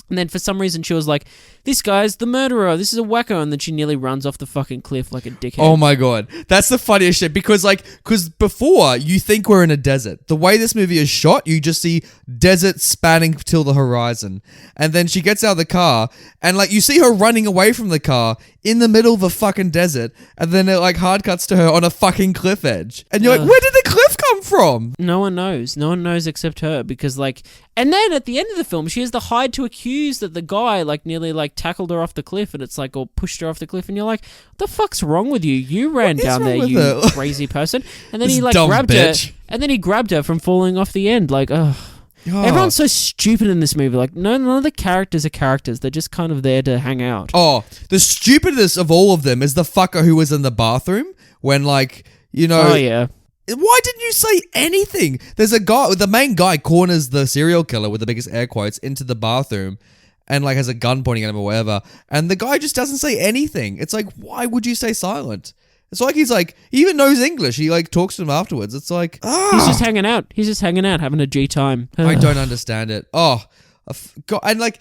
And then for some reason she was like, this guy's the murderer. This is a wacko. And then she nearly runs off the fucking cliff like a dickhead. Oh my god. That's the funniest shit. Because before you think we're in a desert. The way this movie is shot, you just see desert spanning till the horizon. And then she gets out of the car and like you see her running away from the car in the middle of a fucking desert. And then it like hard cuts to her on a fucking cliff edge. And you're like, where did the cliff come from? No one knows. No one knows except her because like... And then at the end of the film, she has the hide to accuse that the guy like nearly like tackled her off the cliff and it's like, or pushed her off the cliff and you're like, what the fuck's wrong with you? You ran down there, you crazy person. And then he like grabbed her and then he grabbed her from falling off the end. Like, ugh. Oh. Everyone's so stupid in this movie. Like, none of the characters are characters. They're just kind of there to hang out. Oh, the stupidest of all of them is the fucker who was in the bathroom when like, you know... Oh, yeah. Why didn't you say anything? There's a guy, the main guy corners the serial killer with the biggest air quotes into the bathroom and like has a gun pointing at him or whatever. And the guy just doesn't say anything. It's like, why would you stay silent? It's like he even knows English. He like talks to him afterwards. It's like, He's just hanging out. He's just hanging out, having a G time. I don't understand it. Oh, God. And like,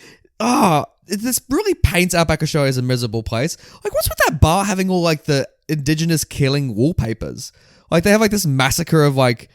this really paints Outback Australia as a miserable place. Like, what's with that bar having all like the indigenous killing wallpapers? Like, they have, like, this massacre of, like,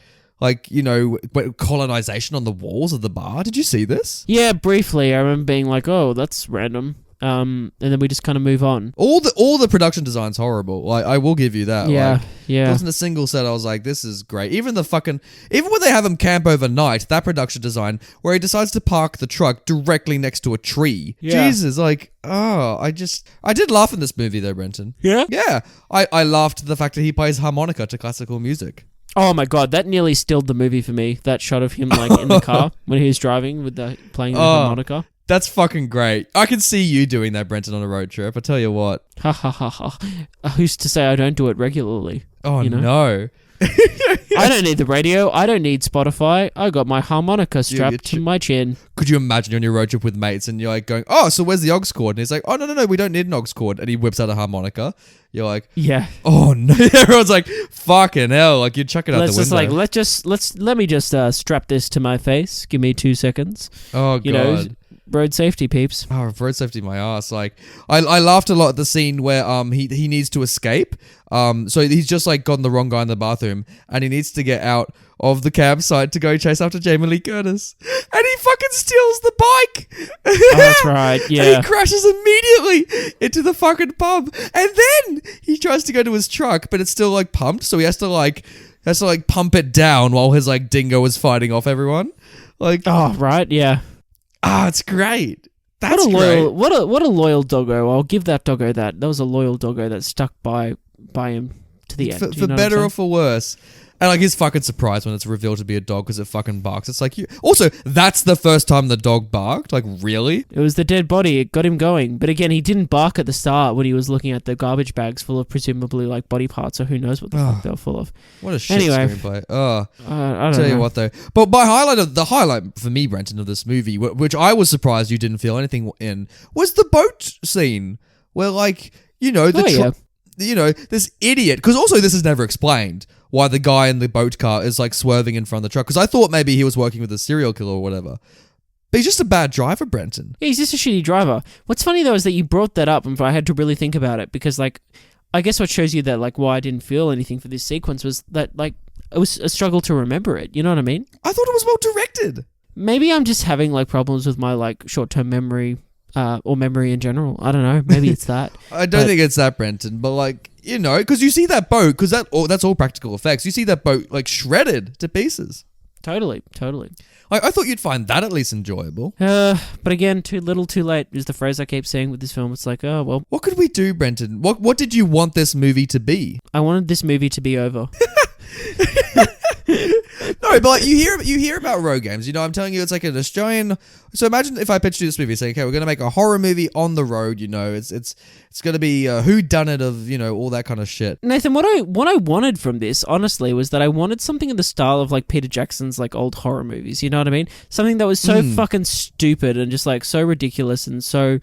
you know, colonization on the walls of the bar. Did you see this? Yeah, briefly. I remember being like, oh, that's random. And then we just kind of move on. All the production design's horrible. Like, I will give you that. Yeah, like, yeah. There wasn't a single set I was like, this is great. Even when they have him camp overnight, that production design, where he decides to park the truck directly next to a tree. Yeah. Jesus, like, I did laugh in this movie though, Brenton. Yeah? Yeah. I laughed at the fact that he plays harmonica to classical music. Oh my god, that nearly stilled the movie for me. That shot of him like in the car when he was driving with playing the harmonica. That's fucking great. I can see you doing that, Brenton, on a road trip. I tell you what. Ha ha ha ha. Who's to say I don't do it regularly? Oh, you know? No. I don't need the radio. I don't need Spotify. I got my harmonica strapped to my chin. Could you imagine you're on your road trip with mates and you're like going, oh, so where's the aux cord? And he's like, oh, no, we don't need an aux cord. And he whips out a harmonica. You're like, yeah. Oh, no. Everyone's like, fucking hell. Like, you chuck it out the window. Let me just strap this to my face. Give me 2 seconds. Oh, God. You know, road safety, peeps. Oh, road safety, my ass. Like, I laughed a lot at the scene where he needs to escape. So he's just like gotten the wrong guy in the bathroom, and he needs to get out of the campsite to go chase after Jamie Lee Curtis, and he fucking steals the bike. Oh, that's right. Yeah. And he crashes immediately into the fucking pub, and then he tries to go to his truck, but it's still like pumped, so he has to pump it down while his like dingo is fighting off everyone. Like, oh, right, yeah. It's great. That's great. What a loyal doggo. I'll give that doggo that. That was a loyal doggo that stuck by him to the end. For better or for worse. And like he's fucking surprised when it's revealed to be a dog because it fucking barks. It's like also, that's the first time the dog barked. Like, really? It was the dead body. It got him going. But again, he didn't bark at the start when he was looking at the garbage bags full of presumably like body parts, or who knows what the fuck they were full of. What a shit screenplay. I don't tell know. You what though. But the highlight for me, Brenton, of this movie, which I was surprised you didn't feel anything in, was the boat scene where like, you know, this idiot, because also this is never explained why the guy in the boat car is like swerving in front of the truck, because I thought maybe he was working with a serial killer or whatever. But he's just a bad driver, Brenton. Yeah, he's just a shitty driver. What's funny though is that you brought that up and I had to really think about it, because like, I guess what shows you that like why I didn't feel anything for this sequence was that like it was a struggle to remember it. You know what I mean? I thought it was well directed. Maybe I'm just having like problems with my like short-term memory or memory in general. I don't know. Maybe it's that. I don't think it's that, Brenton. But like, because you see that boat, because that's all practical effects. You see that boat like shredded to pieces. Totally. I thought you'd find that at least enjoyable. But again, too little, too late is the phrase I keep saying with this film. It's like, oh well. What could we do, Brenton? What did you want this movie to be? I wanted this movie to be over. No, but like, you hear about Roadgames. I'm telling you, it's like an Australian. So imagine if I pitched you this movie, saying, okay, we're gonna make a horror movie on the road. It's gonna be who done it of all that kind of shit. Nathan, what I wanted from this, honestly, was that I wanted something in the style of like Peter Jackson's like old horror movies. You know what I mean? Something that was so fucking stupid and just like so ridiculous and so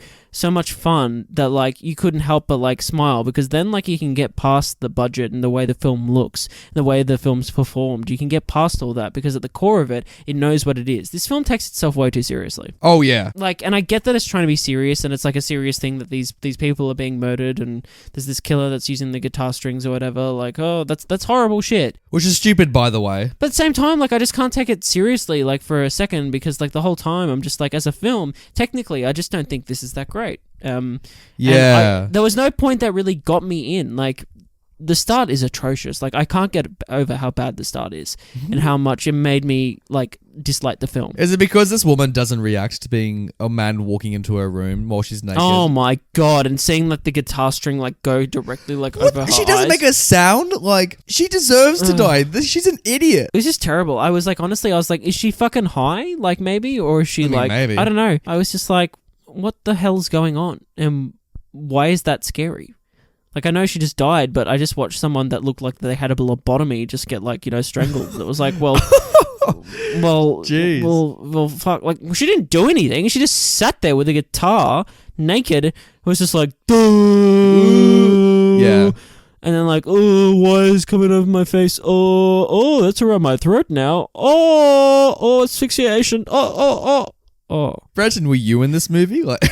much fun that like you couldn't help but like smile, because then like you can get past the budget and the way the film looks, the way the film's performed. You can get past all that because at the core of it, it knows what it is. This film takes itself way too seriously. Oh yeah. Like, and I get that it's trying to be serious and it's like a serious thing that these people are being murdered and there's this killer that's using the guitar strings or whatever. Like, oh, that's horrible shit. Which is stupid, by the way. But at the same time, like, I just can't take it seriously, like, for a second, because like the whole time I'm just like, as a film, technically, I just don't think this is that great. Yeah. There was no point that really got me in. Like, the start is atrocious. Like, I can't get over how bad the start is and how much it made me, like, dislike the film. Is it because this woman doesn't react to being a man walking into her room while she's naked? Oh my god, and seeing, like, the guitar string, like, go directly, like, over her eyes. She doesn't make a sound? Like, she deserves to die. She's an idiot. It was just terrible. I was like, honestly, is she fucking high? Like, maybe? Or is she, maybe. I don't know. I was just like, what the hell's going on? And why is that scary? Like, I know she just died, but I just watched someone that looked like they had a lobotomy just get, like, strangled. It was like, well, jeez. Well, fuck. Like, she didn't do anything. She just sat there with a guitar, naked. It was just like, yeah. And then like, oh, why is coming over my face? Oh, that's around my throat now. Oh, asphyxiation. Oh. Brenton, were you in this movie? Like,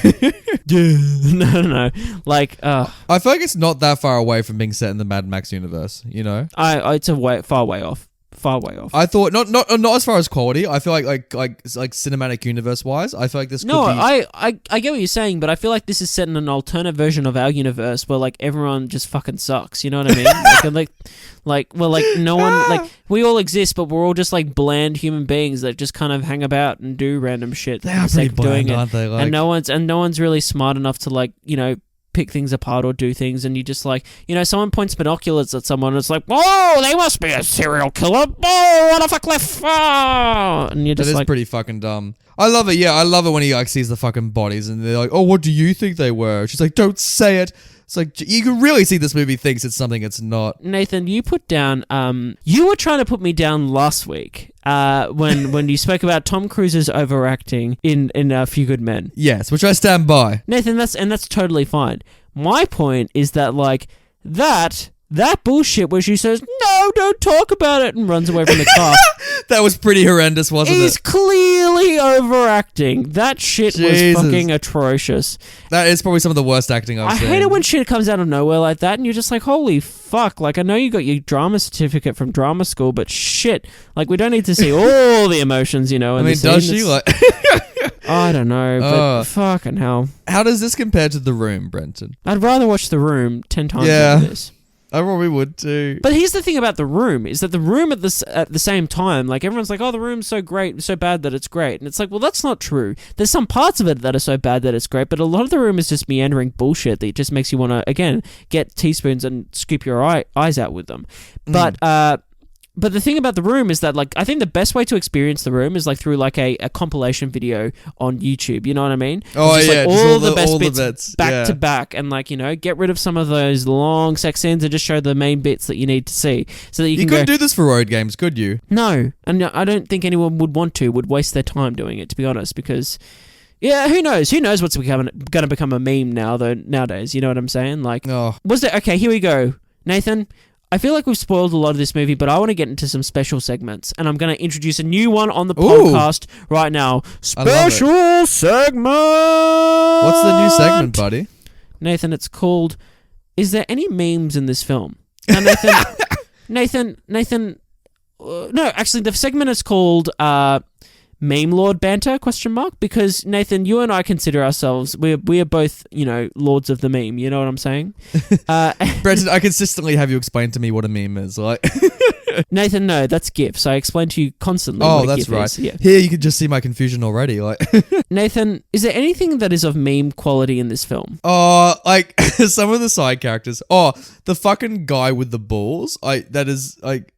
no. Like, I feel like it's not that far away from being set in the Mad Max universe. It's far way off. I thought not as far as quality. I feel like cinematic universe wise, I feel like this. I get what you're saying, but I feel like this is set in an alternate version of our universe where like everyone just fucking sucks. You know what I mean? like no one, like, we all exist, but we're all just like bland human beings that just kind of hang about and do random shit. They are pretty bland, aren't they? Like, and no one's really smart enough to like pick things apart or do things, and you just like, someone points binoculars at someone and it's like, oh, they must be a serial killer. Oh, what a fuck left. And you're just that is pretty fucking dumb. I love it. Yeah, I love it when he like sees the fucking bodies and they're like, oh, what do you think they were? She's like, don't say it. It's like, you can really see this movie thinks it's something it's not. Nathan, you put down, you were trying to put me down last week when you spoke about Tom Cruise's overacting in A Few Good Men. Yes, which I stand by. Nathan, that's totally fine. My point is that, like, that bullshit where she says, no, don't talk about it, and runs away from the car. That was pretty horrendous, wasn't it? He's clearly overacting. That shit was fucking atrocious. That is probably some of the worst acting I've seen. I hate it when shit comes out of nowhere like that, and you're just like, holy fuck. Like, I know you got your drama certificate from drama school, but shit. Like, we don't need to see all the emotions, in I mean, does she? Like... I don't know, but fucking hell. How does this compare to The Room, Brenton? I'd rather watch The Room 10 times over this. I probably would too. But here's the thing about The Room, is that The Room at the same time, like, everyone's like, oh, The Room's so great, so bad that it's great. And it's like, well, that's not true. There's some parts of it that are so bad that it's great, but a lot of The Room is just meandering bullshit that just makes you want to, again, get teaspoons and scoop your eyes out with them. But the thing about The Room is that, like, I think the best way to experience The Room is, like, through, like, a compilation video on YouTube. You know what I mean? Oh, it's just, yeah. Like, all the best bits back to back. And, like, get rid of some of those long sex scenes and just show the main bits that you need to see. So that you couldn't do this for Roadgames, could you? No. And I don't think anyone would waste their time doing it, to be honest, because... Yeah, who knows? Who knows what's going to become a meme now, though, nowadays? You know what I'm saying? Like, was there... Okay, here we go. Nathan, I feel like we've spoiled a lot of this movie, but I want to get into some special segments, and I'm going to introduce a new one on the podcast right now. Special segment! What's the new segment, buddy? Nathan, it's called... Is there any memes in this film? Now, Nathan... no, actually, the segment is called... Meme Lord Banter, ? Because, Nathan, you and I consider ourselves, we are both, lords of the meme, you know what I'm saying? Brenton, I consistently have you explain to me what a meme is, like... Nathan, no, that's GIFs. I explain to you constantly what a that's GIF right. is. Yeah. Here, you can just see my confusion already, like... Nathan, is there anything that is of meme quality in this film? Like, some of the side characters. The fucking guy with the balls, that is, like...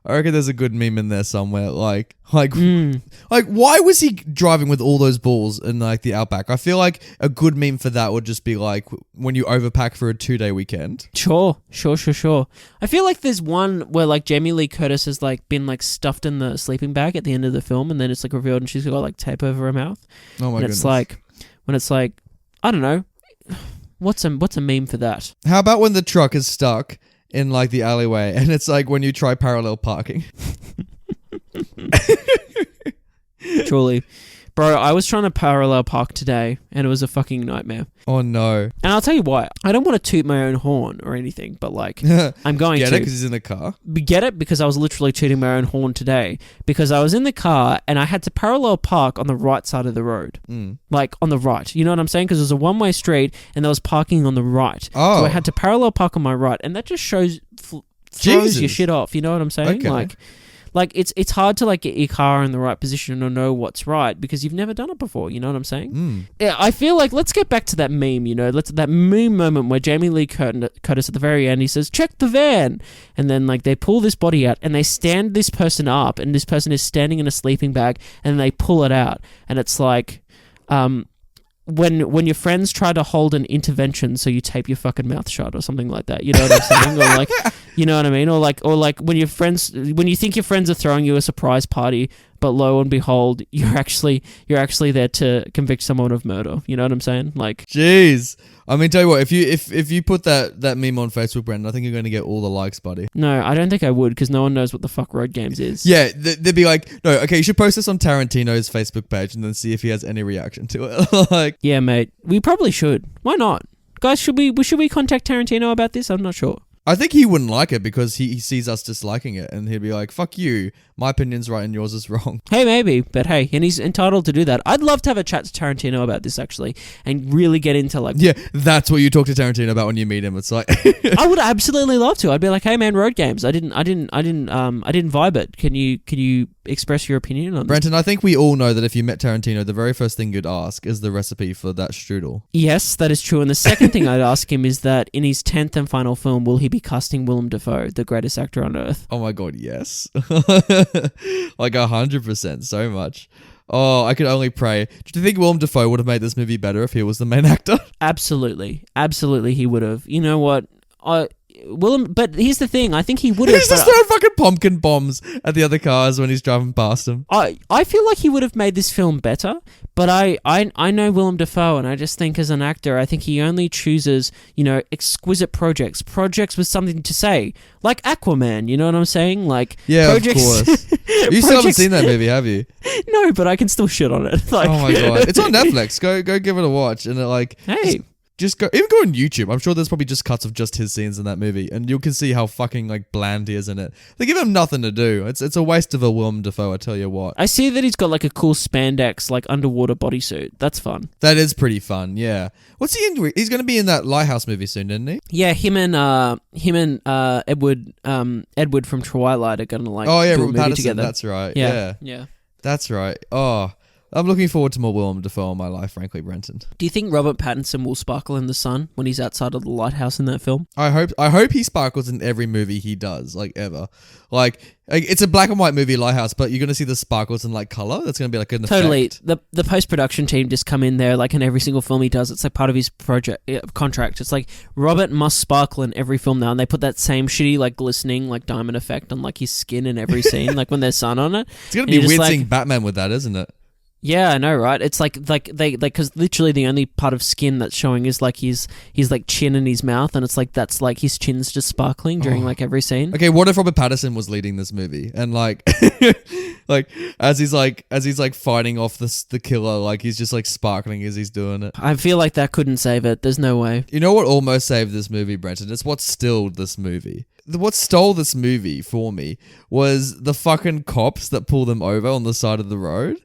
I reckon there's a good meme in there somewhere. Like, why was he driving with all those balls in like the Outback? I feel like a good meme for that would just be like when you overpack for a 2-day weekend. Sure. I feel like there's one where like Jamie Lee Curtis has like been like stuffed in the sleeping bag at the end of the film, and then it's like revealed and she's got like tape over her mouth. Oh my goodness! When it's like, I don't know, what's a meme for that? How about when the truck is stuck in like the alleyway and it's like when you try parallel parking? Truly. Bro, I was trying to parallel park today and it was a fucking nightmare. Oh no. And I'll tell you why. I don't want to toot my own horn or anything, but like, I'm going to. Get it because he's in the car? Get it because I was literally tooting my own horn today because I was in the car and I had to parallel park on the right side of the road. Like on the right. You know what I'm saying? Because it was a one-way street and there was parking on the right. Oh. So I had to parallel park on my right, and that just throws your shit off. You know what I'm saying? Okay. Like it's hard to like get your car in the right position or know what's right because you've never done it before. You know what I'm saying? Yeah, I feel like let's get back to that meme. That meme moment where Jamie Lee Curtis at the very end, he says, "Check the van," and then like they pull this body out and they stand this person up, and this person is standing in a sleeping bag, and they pull it out, and it's like, when your friends try to hold an intervention, so you tape your fucking mouth shut or something like that. You know what I'm saying? Or like, you know what I mean? Or like when you think your friends are throwing you a surprise party, but lo and behold, you're actually there to convict someone of murder. You know what I'm saying? Like, jeez. I mean, tell you what, if you put that meme on Facebook, Brendan, I think you're going to get all the likes, buddy. No, I don't think I would, because no one knows what the fuck Roadgames is. Yeah, they'd be like, no, okay, you should post this on Tarantino's Facebook page and then see if he has any reaction to it. Like, yeah, mate, we probably should. Why not, guys? Should we contact Tarantino about this? I'm not sure. I think he wouldn't like it because he sees us disliking it, and he'd be like, fuck you, my opinion's right and yours is wrong. Hey, maybe, but hey, and he's entitled to do that. I'd love to have a chat to Tarantino about this, actually, and really get into like... Yeah, that's what you talk to Tarantino about when you meet him. It's like... I would absolutely love to. I'd be like, hey man, Roadgames, I didn't vibe it. Can you express your opinion on this? Brenton, I think we all know that if you met Tarantino, the very first thing you'd ask is the recipe for that strudel. Yes, that is true. And the second thing I'd ask him is that in his 10th and final film, will he be casting Willem Dafoe, the greatest actor on earth? Oh my god, yes. Like 100%, so much. Oh, I could only pray. Do you think Willem Dafoe would have made this movie better if he was the main actor? Absolutely he would have. You know what? Willem, but here's the thing. I think he would have. He's just throwing fucking pumpkin bombs at the other cars when he's driving past them. I feel like he would have made this film better, but I know Willem Dafoe, and I just think as an actor, I think he only chooses, exquisite projects with something to say, like Aquaman. You know what I'm saying? Like, yeah, projects, of course. You still haven't seen that movie, have you? No, but I can still shit on it. Like, oh my god, it's on Netflix. Go give it a watch, and hey. Just go on YouTube. I'm sure there's probably just cuts of just his scenes in that movie, and you can see how fucking like bland he is in it. They give him nothing to do. It's a waste of a Willem Dafoe, I tell you what. I see that he's got like a cool spandex like underwater bodysuit. That's fun. That is pretty fun. Yeah. What's he in? He's going to be in that Lighthouse movie soon, isn't he? Yeah, him and Edward from Twilight are going to like. Oh yeah, do a Robert movie Pattinson. Together. That's right. Yeah. That's right. Oh. I'm looking forward to more Willem Dafoe in my life, frankly, Brenton. Do you think Robert Pattinson will sparkle in the sun when he's outside of the lighthouse in that film? I hope he sparkles in every movie he does, like ever. Like it's a black and white movie, Lighthouse, but you're gonna see the sparkles in like color. That's gonna be like an totally. effect. The post production team just come in there like in every single film he does. It's like part of his contract. It's like Robert must sparkle in every film now, and they put that same shitty like glistening like diamond effect on like his skin in every scene, like when there's sun on it. It's gonna be weird seeing Batman with that, isn't it? Yeah, I know, right? It's like they because literally the only part of skin that's showing is like his like chin and his mouth, and it's like that's like his chin's just sparkling during like every scene. Okay, what if Robert Pattinson was leading this movie and like like as he's like fighting off the killer, like he's just like sparkling as he's doing it. I feel like that couldn't save it. There's no way. You know what almost saved this movie, Brenton? It's what stilled this movie. What stole this movie for me was the fucking cops that pull them over on the side of the road.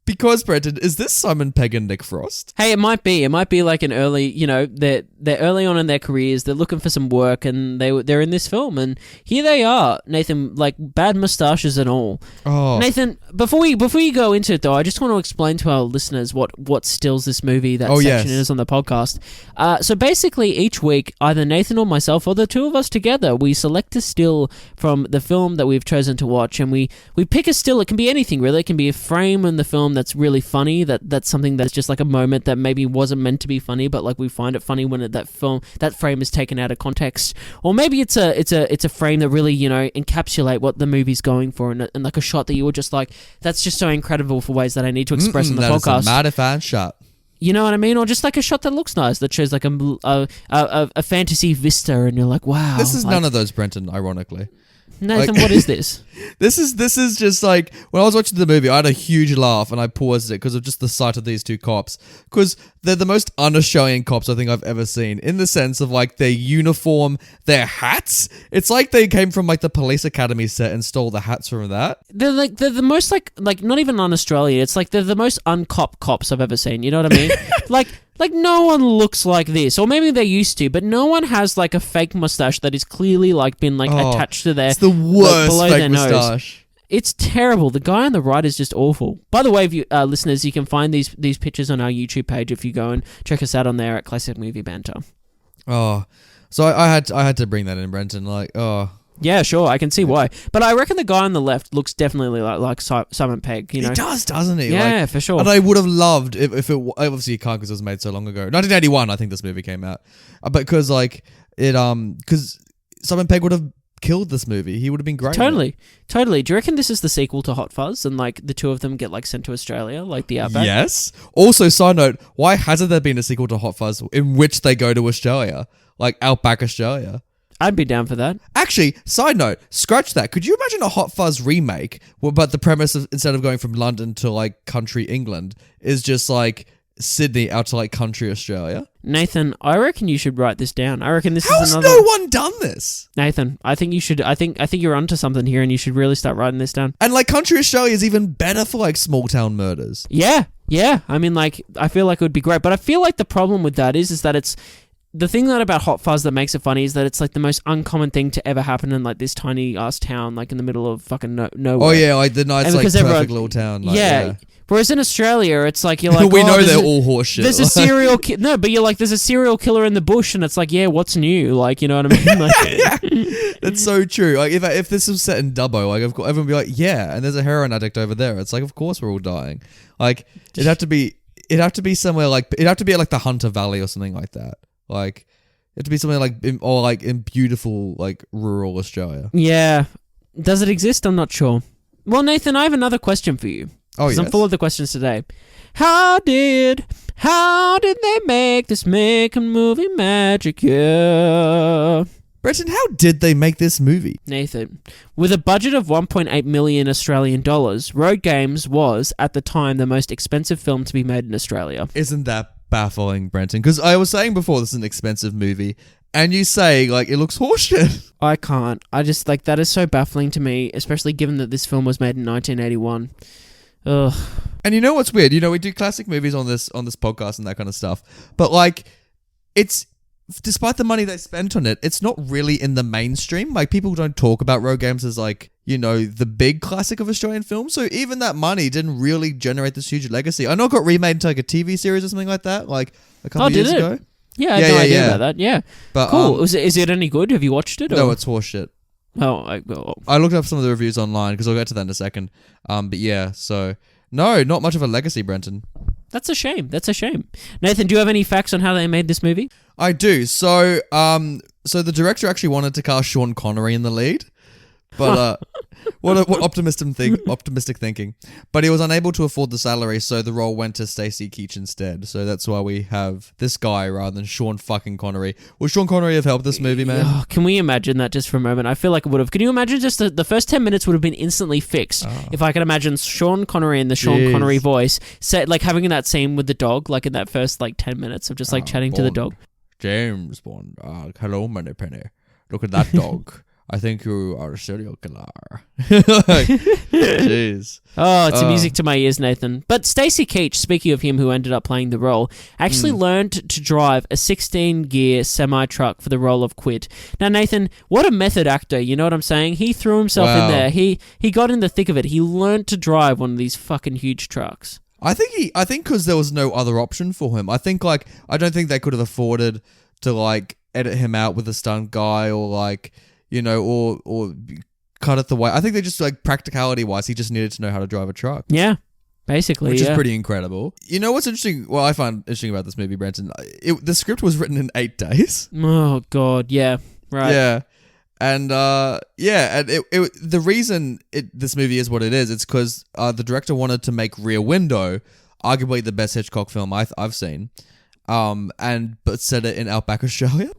Because Brenton, is this Simon Pegg and Nick Frost? Hey, it might be like an early, they're early on in their careers. They're looking for some work, and they're in this film, and here they are, Nathan, like bad mustaches and all. Oh, Nathan, before we go into it though, I just want to explain to our listeners what stills this movie. That section is on the podcast. So basically, each week, either Nathan or myself, or the two of us together, we select a still from the film that we've chosen to watch, and we pick a still. It can be anything really. It can be a frame in the film that's really funny, that's something that's just like a moment that maybe wasn't meant to be funny, but like we find it funny when that frame is taken out of context, or maybe it's a frame that really encapsulate what the movie's going for, and like a shot that you were just like, that's just so incredible for ways that I need to express in the podcast. That is a matter fan shot. You know what I mean? Or just like a shot that looks nice, that shows like a fantasy vista, and you're like, wow. This is none of those, Brenton, ironically. Nathan, what is this? This is just like, when I was watching the movie, I had a huge laugh and I paused it because of just the sight of these two cops. Because they're the most un-Australian cops I think I've ever seen, in the sense of like their uniform, their hats. It's like they came from like the police academy set and stole the hats from that. They're the most like not even un-Australian. It's like they're the most uncop cops I've ever seen. You know what I mean? Like no one looks like this, or maybe they used to, but no one has like a fake mustache that is clearly like been like attached to their. It's the worst below fake their mustache. Nose. It's terrible. The guy on the right is just awful. By the way, if you listeners, you can find these pictures on our YouTube page if you go and check us out on there at Classic Movie Banter. Oh, so I had to bring that in, Brenton. Like, oh. Yeah, sure, I can see why. But I reckon the guy on the left looks definitely like Simon Pegg, you know? He does, doesn't he? Yeah, for sure. And I would have loved if it... Obviously, you can't because it was made so long ago. 1981, I think this movie came out. But because, like, because Simon Pegg would have killed this movie. He would have been great. Totally. Do you reckon this is the sequel to Hot Fuzz, and, like, the two of them get, like, sent to Australia, like the Outback? Yes. Also, side note, why hasn't there been a sequel to Hot Fuzz in which they go to Australia? Like, Outback Australia? I'd be down for that. Actually, side note, scratch that. Could you imagine a Hot Fuzz remake, but the premise of, instead of going from London to like country England, is just like Sydney out to like country Australia? Nathan, I reckon you should write this down. I reckon this How's is another... no one done this? Nathan, I think you should. I think you're onto something here, and you should really start writing this down. And like country Australia is even better for like small town murders. Yeah. I mean, like, I feel like it would be great, but I feel like the problem with that is that it's... The thing about Hot Fuzz that makes it funny is that it's like the most uncommon thing to ever happen in like this tiny ass town, like in the middle of fucking nowhere. Oh yeah, like the nice like perfect little town. Like, yeah. Whereas in Australia, it's like you're like, we know they're all horseshit. There's a serial no, but you're like, there's a serial killer in the bush, and it's like, yeah, what's new? Like, you know what I mean? Like, that's so true. Like if this was set in Dubbo, like everyone would be like, yeah, and there's a heroin addict over there. It's like, of course we're all dying. Like it'd have to be somewhere like it'd have to be at like the Hunter Valley or something like that. Like, it had to be something like in beautiful, like, rural Australia. Yeah. Does it exist? I'm not sure. Well, Nathan, I have another question for you. Oh, yes? I'm full of the questions today. How did they make this making movie magic, yeah? Brenton, how did they make this movie? Nathan, with a budget of 1.8 million Australian dollars, Roadgames was, at the time, the most expensive film to be made in Australia. Isn't that baffling, Brenton? Because I was saying before this is an expensive movie, and you say, like, it looks horseshit. I can't. I just, like, that is so baffling to me, especially given that this film was made in 1981. Ugh. And you know what's weird? You know, we do classic movies on this podcast and that kind of stuff, but, like, it's... Despite the money they spent on it, it's not really in the mainstream. Like, people don't talk about Roadgames as, like, you know, the big classic of Australian film. So even that money didn't really generate this huge legacy. I know it got remade into, like, a TV series or something like that, like, a couple of years ago. Yeah, I had no idea about that. Yeah. But, cool. Is it any good? Have you watched it? No, it's horseshit. Oh, I looked up some of the reviews online, because I'll get to that in a second. But yeah, so... No, not much of a legacy, Brenton. That's a shame. Nathan, do you have any facts on how they made this movie? I do. So the director actually wanted to cast Sean Connery in the lead, but What optimistic thinking. But he was unable to afford the salary, so the role went to Stacey Keach instead. So that's why we have this guy rather than Sean fucking Connery. Would Sean Connery have helped this movie, man? Oh, can we imagine that just for a moment? I feel like it would have. Can you imagine just the first 10 minutes would have been instantly fixed if I could imagine Sean Connery in the Sean Connery voice, like having that scene with the dog, like in that first like 10 minutes of just like chatting to the dog. James Bond. Hello, Moneypenny. Look at that dog. I think you are a serial killer. Jeez. Oh, it's music to my ears, Nathan. But Stacey Keach, speaking of him who ended up playing the role, actually learned to drive a 16-gear semi-truck for the role of Quid. Now, Nathan, what a method actor, you know what I'm saying? He threw himself in there. He got in the thick of it. He learned to drive one of these fucking huge trucks. I think because there was no other option for him. I don't think they could have afforded to like edit him out with a stunt guy or like, you know, or cut it the way. I think they just like practicality wise, he just needed to know how to drive a truck. Yeah, basically, which is pretty incredible. You know what's interesting? Well, I find interesting about this movie, Brenton. The script was written in 8 days. Oh God, yeah, right, yeah. And and the reason this movie is what it is, it's because the director wanted to make Rear Window arguably the best Hitchcock film I've seen, but set it in Outback Australia,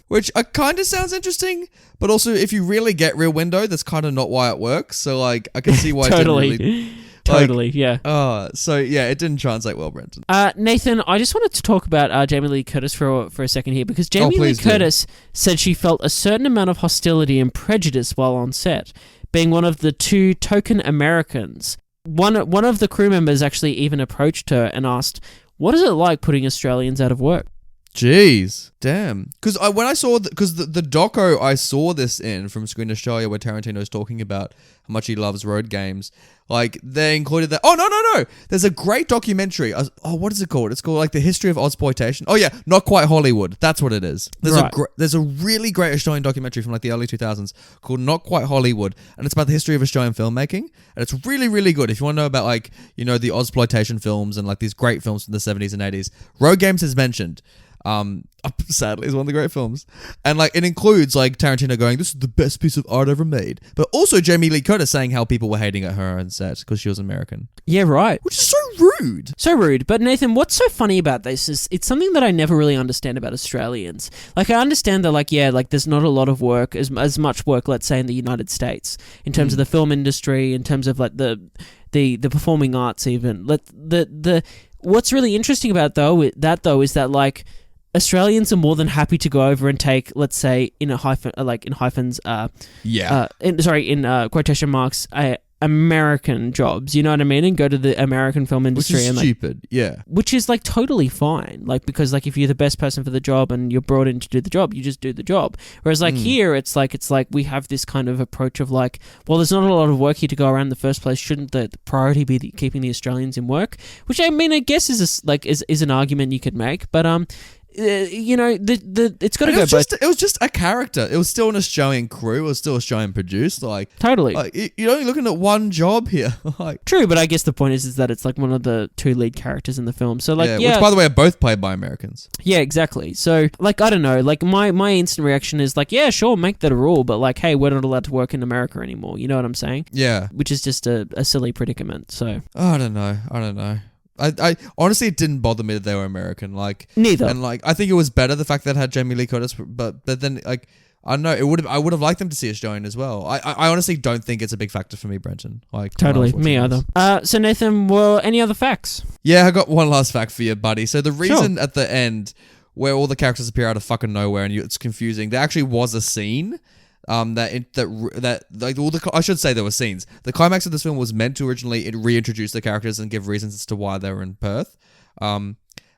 which kind of sounds interesting, but also if you really get Rear Window, that's kind of not why it works. So like I can see why totally. It didn't really. Totally, yeah. So yeah, it didn't translate well, Brenton. Nathan, I just wanted to talk about Jamie Lee Curtis for a second here, because Jamie Lee Curtis said she felt a certain amount of hostility and prejudice while on set, being one of the 2 token Americans. One of the crew members actually even approached her and asked, "What is it like putting Australians out of work?" Jeez, damn. Because when I saw the doco I saw this in from Screen Australia, where Tarantino's talking about how much he loves Roadgames, like they included that. Oh no! There's a great documentary. What is it called? It's called like The History of Ozploitation. Oh yeah, Not Quite Hollywood. That's what it is. There's a really great Australian documentary from like the early 2000s called Not Quite Hollywood, and it's about the history of Australian filmmaking, and it's really really good. If you want to know about like, you know, the Ozploitation films and like these great films from the 70s and 80s, Roadgames is mentioned. Sadly, is one of the great films, and like it includes like Tarantino going, "This is the best piece of art ever made," but also Jamie Lee Curtis saying how people were hating at her on set because she was American. Yeah, right. Which is so rude. So rude. But Nathan, what's so funny about this is it's something that I never really understand about Australians. Like I understand that, like there's not a lot of work, as much work, let's say, in the United States in terms of the film industry, in terms of like the performing arts, even. What's really interesting about though is that like Australians are more than happy to go over and take, let's say, in quotation marks, American jobs, you know what I mean, and go to the American film industry. Which is and stupid, yeah. Which is like totally fine, like because like if you're the best person for the job and you're brought in to do the job, you just do the job. Whereas like here, it's like we have this kind of approach of like, well, there's not a lot of work here to go around in the first place. Shouldn't the priority be keeping the Australians in work? Which I mean, I guess is an argument you could make, but you know, it's got to go both. It was just a character. It was still an Australian crew. It was still Australian produced. Like totally. Like, you're only looking at one job here. Like true, but I guess the point is that it's like one of the 2 lead characters in the film. So like, which by the way are both played by Americans. Yeah, exactly. So like, I don't know. Like my instant reaction is like, yeah, sure, make that a rule, but like, hey, we're not allowed to work in America anymore. You know what I'm saying? Yeah. Which is just a silly predicament. So I don't know. I honestly, it didn't bother me that they were American. Like neither, and like I think it was better the fact that it had Jamie Lee Curtis, but then like I don't know, I would have liked them to see Australian as well. I honestly don't think it's a big factor for me, Brenton. Like totally, me either. So Nathan, well, any other facts? Yeah, I got one last fact for you, buddy. So the reason at the end where all the characters appear out of fucking nowhere and it's confusing, there actually was a scene. I should say there were scenes. The climax of this film was meant to originally reintroduce the characters and give reasons as to why they were in Perth. But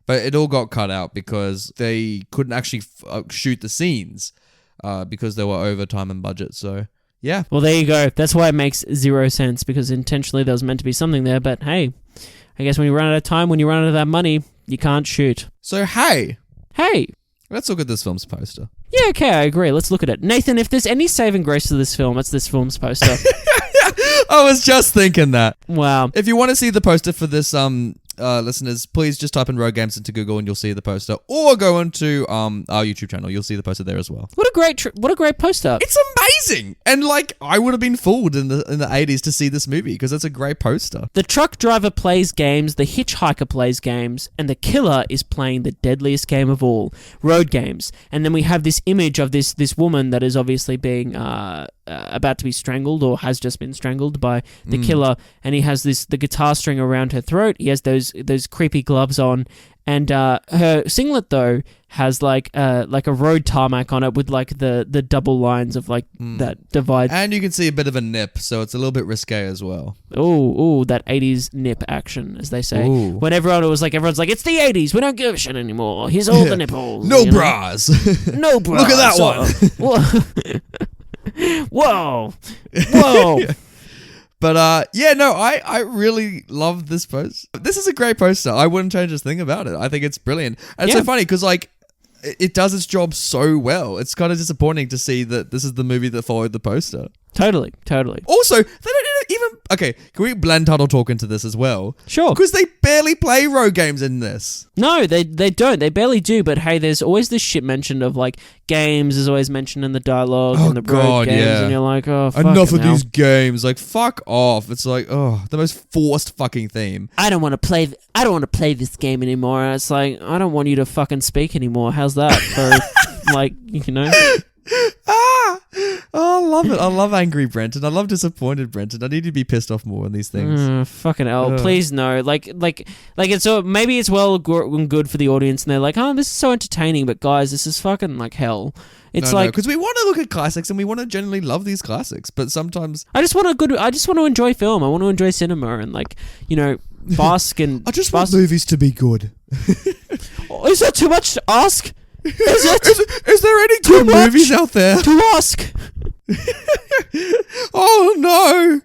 it all got cut out because they couldn't actually shoot the scenes because they were over time and budget. So, yeah. Well, there you go. That's why it makes 0 sense, because intentionally there was meant to be something there. But hey, I guess when you run out of time, when you run out of that money, you can't shoot. So, hey. Let's look at this film's poster. Yeah, okay, I agree. Let's look at it. Nathan, if there's any saving grace to this film, it's this film's poster. I was just thinking that. Wow. If you want to see the poster for this listeners, please just type in Roadgames into Google and you'll see the poster, or go into our YouTube channel. You'll see the poster there as well. What a great poster! It's amazing, and like I would have been fooled in the 80s to see this movie because it's a great poster. The truck driver plays games, the hitchhiker plays games, and the killer is playing the deadliest game of all, Roadgames. And then we have this image of this woman that is obviously being about to be strangled or has just been strangled by the killer, and he has the guitar string around her throat. He has those creepy gloves on, and her singlet though has like a road tarmac on it with like the double lines of like that divide. And you can see a bit of a nip, so it's a little bit risque as well. Oh, that 80s nip action, as they say. Ooh. When everyone's like, it's the 80s, we don't give a shit anymore. Here's all the nipples. No bras. No bras. Look at that one. Whoa. But I really love this post. This is a great poster. I wouldn't change a thing about it. I think it's brilliant. And it's so funny because like it does its job so well. It's kind of disappointing to see that this is the movie that followed the poster. Totally. Also, they don't even... Okay, can we blend title talk into this as well? Sure. Because they barely play road games in this. No, they don't. They barely do. But hey, there's always this shit mentioned of like games is always mentioned in the dialogue and the road games, and you're like, oh, fuck enough of these games. Like, fuck off. It's like, oh, the most forced fucking theme. I don't want to play this game anymore. And it's like, I don't want you to fucking speak anymore. How's that? For like, you know. I love it. I love angry Brenton. I love disappointed Brenton. I need to be pissed off more on these things. Fucking hell. Please no. Like it's so maybe it's well good for the audience and they're like, oh, this is so entertaining, but guys, this is fucking like hell. It's because we want to look at classics and we want to generally love these classics, but sometimes I just want to enjoy film. I want to enjoy cinema and like, you know, bask and I just want movies to be good. Is that too much to ask? Is there any good movies out there? To ask. Oh no!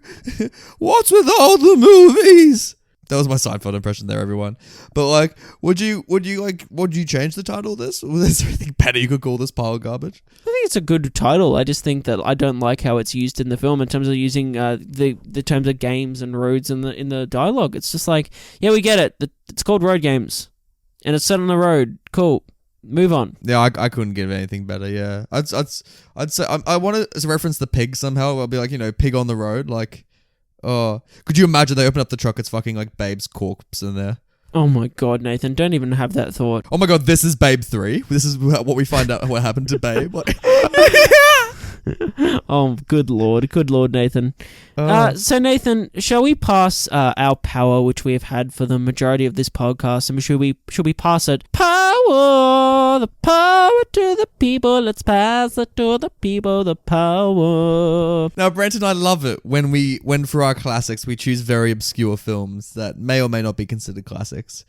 What's with all the movies? That was my Seinfeld impression there, everyone. But like, would you change the title of this? Is there anything better you could call this pile of garbage? I think it's a good title. I just think that I don't like how it's used in the film in terms of using the terms of games and roads in the dialogue. It's just like, yeah, we get it. It's called Road Games, and it's set on the road. Cool. Move on. Yeah, I couldn't give anything better. Yeah, I'd say I want to reference the pig somehow. I'll be like, you know, pig on the road. Like, oh, could you imagine they open up the truck? It's fucking like Babe's corpse in there. Oh my god, Nathan! Don't even have that thought. Oh my god, this is Babe 3. This is what we find out what happened to Babe. Like, oh, good lord, Nathan. So Nathan, shall we pass our power, which we have had for the majority of this podcast, and should we pass it? Power, the power to the people. Let's pass it to the people. The power. Now, Brent and I love it when for our classics we choose very obscure films that may or may not be considered classics.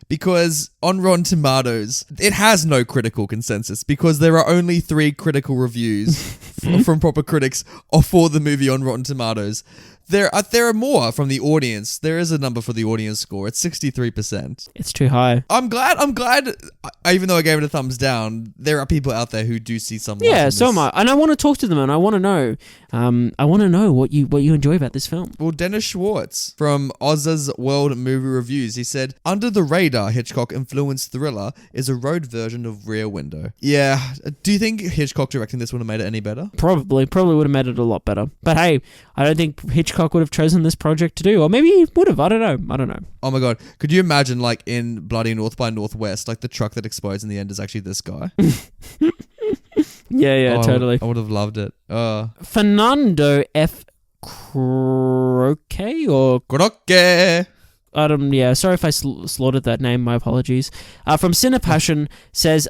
Because on Rotten Tomatoes, it has no critical consensus because there are only 3 critical reviews from proper critics for the movie on Rotten Tomatoes. There are more from the audience. There is a number for the audience score. It's 63%. It's too high. I'm glad. Even though I gave it a thumbs down, there are people out there who do see some. Yeah, so am I, and I want to talk to them, and I want to know. I want to know what you enjoy about this film. Well, Dennis Schwartz from Oz's World Movie Reviews, he said, "Under the radar Hitchcock influenced thriller is a road version of Rear Window." Yeah. Do you think Hitchcock directing this would have made it any better? Probably would have made it a lot better. But hey, I don't think Hitchcock would have chosen this project to do, or maybe he would have. I don't know. Oh my god, could you imagine like in Bloody North by Northwest, like the truck that explodes in the end is actually this guy? yeah, totally. I would have loved it. Fernando F. Croce or Croce. Sorry if I slaughtered that name. My apologies. From Cinepassion says,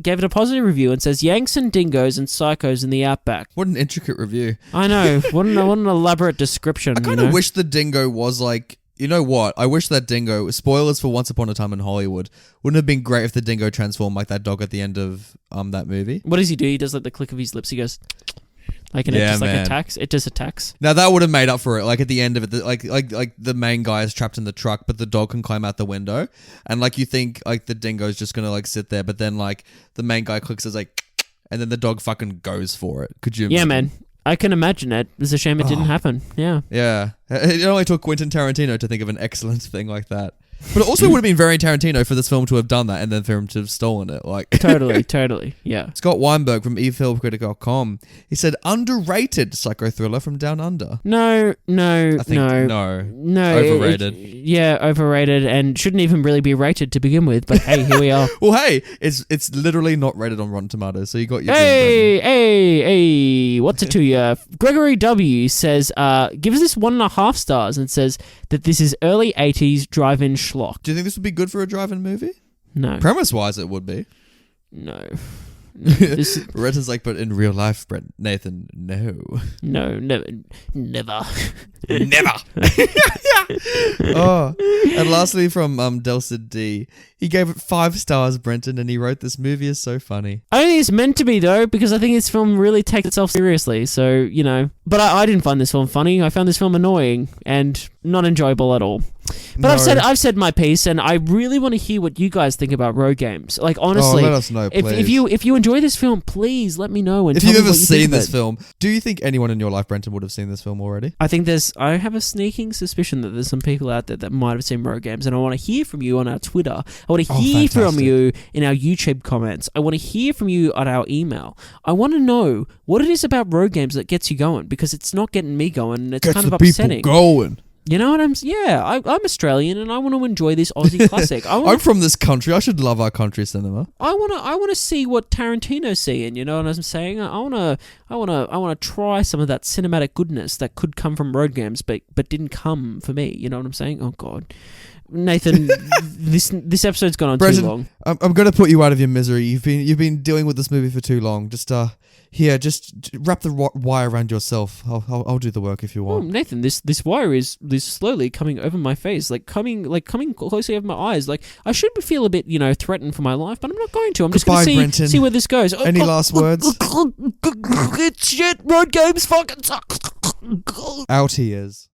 gave it a positive review and says, Yanks and dingoes and psychos in the outback. What an intricate review. I know. What an elaborate description. I kind of wish the dingo was like, you know what? I wish that dingo, spoilers for Once Upon a Time in Hollywood, wouldn't have been great if the dingo transformed like that dog at the end of that movie. What does he do? He does like the click of his lips. He goes... Like, and it just attacks. It just attacks. Now that would have made up for it. Like at the end of it, like the main guy is trapped in the truck, but the dog can climb out the window, and like you think like the dingo's just gonna like sit there, but then like the main guy clicks is like, and then the dog fucking goes for it. Could you imagine? Yeah, man. I can imagine it. It's a shame it didn't happen. Yeah. Yeah. It only took Quentin Tarantino to think of an excellent thing like that. But it also would have been very Tarantino for this film to have done that and then for him to have stolen it. Like Totally. Yeah. Scott Weinberg from efilmcritic.com. He said underrated psycho thriller from Down Under. No. Overrated. Overrated, and shouldn't even really be rated to begin with. But hey, here we are. Well, hey, it's literally not rated on Rotten Tomatoes, so you got your. Hey, what's it to you? Gregory W says, gives this 1.5 stars and says that this is early 80s drive-in schlock. Do you think this would be good for a drive-in movie? No. Premise-wise, it would be. No. Retta's like, but in real life, Brent, Nathan, no. No, never. Never. Oh, and lastly from Delsid D, he gave it 5 stars, Brenton, and he wrote, this movie is so funny. I don't think it's meant to be, though, because I think this film really takes itself seriously, so, you know. But I didn't find this film funny. I found this film annoying and not enjoyable at all. But no. I've said my piece, and I really want to hear what you guys think about Roadgames. Like, honestly, let us know, please. If you enjoy this film, please let me know. And if you've ever seen this film, do you think anyone in your life, Brenton, would have seen this film already? I have a sneaking suspicion that there's some people out there that might have seen Roadgames, and I want to hear from you on our Twitter. I want to hear from you in our YouTube comments. I want to hear from you on our email. I want to know what it is about Roadgames that gets you going, because it's not getting me going, and it's kind of upsetting. People going. You know what I'm Australian, and I want to enjoy this Aussie classic. I'm from this country. I should love our country cinema. I want to see what Tarantino's seeing. You know what I'm saying? I want to try some of that cinematic goodness that could come from Roadgames, but didn't come for me. You know what I'm saying? Oh God, Nathan, this episode's gone on Brenton, too long. I'm going to put you out of your misery. You've been dealing with this movie for too long. Just wrap the wire around yourself. I'll do the work if you want. Oh, Nathan, this wire is slowly coming over my face, coming closely over my eyes. Like, I should feel a bit, threatened for my life, but I'm not going to. I'm just going to see where this goes. Any last words? It's shit. Roadgames fucking suck. Out he is.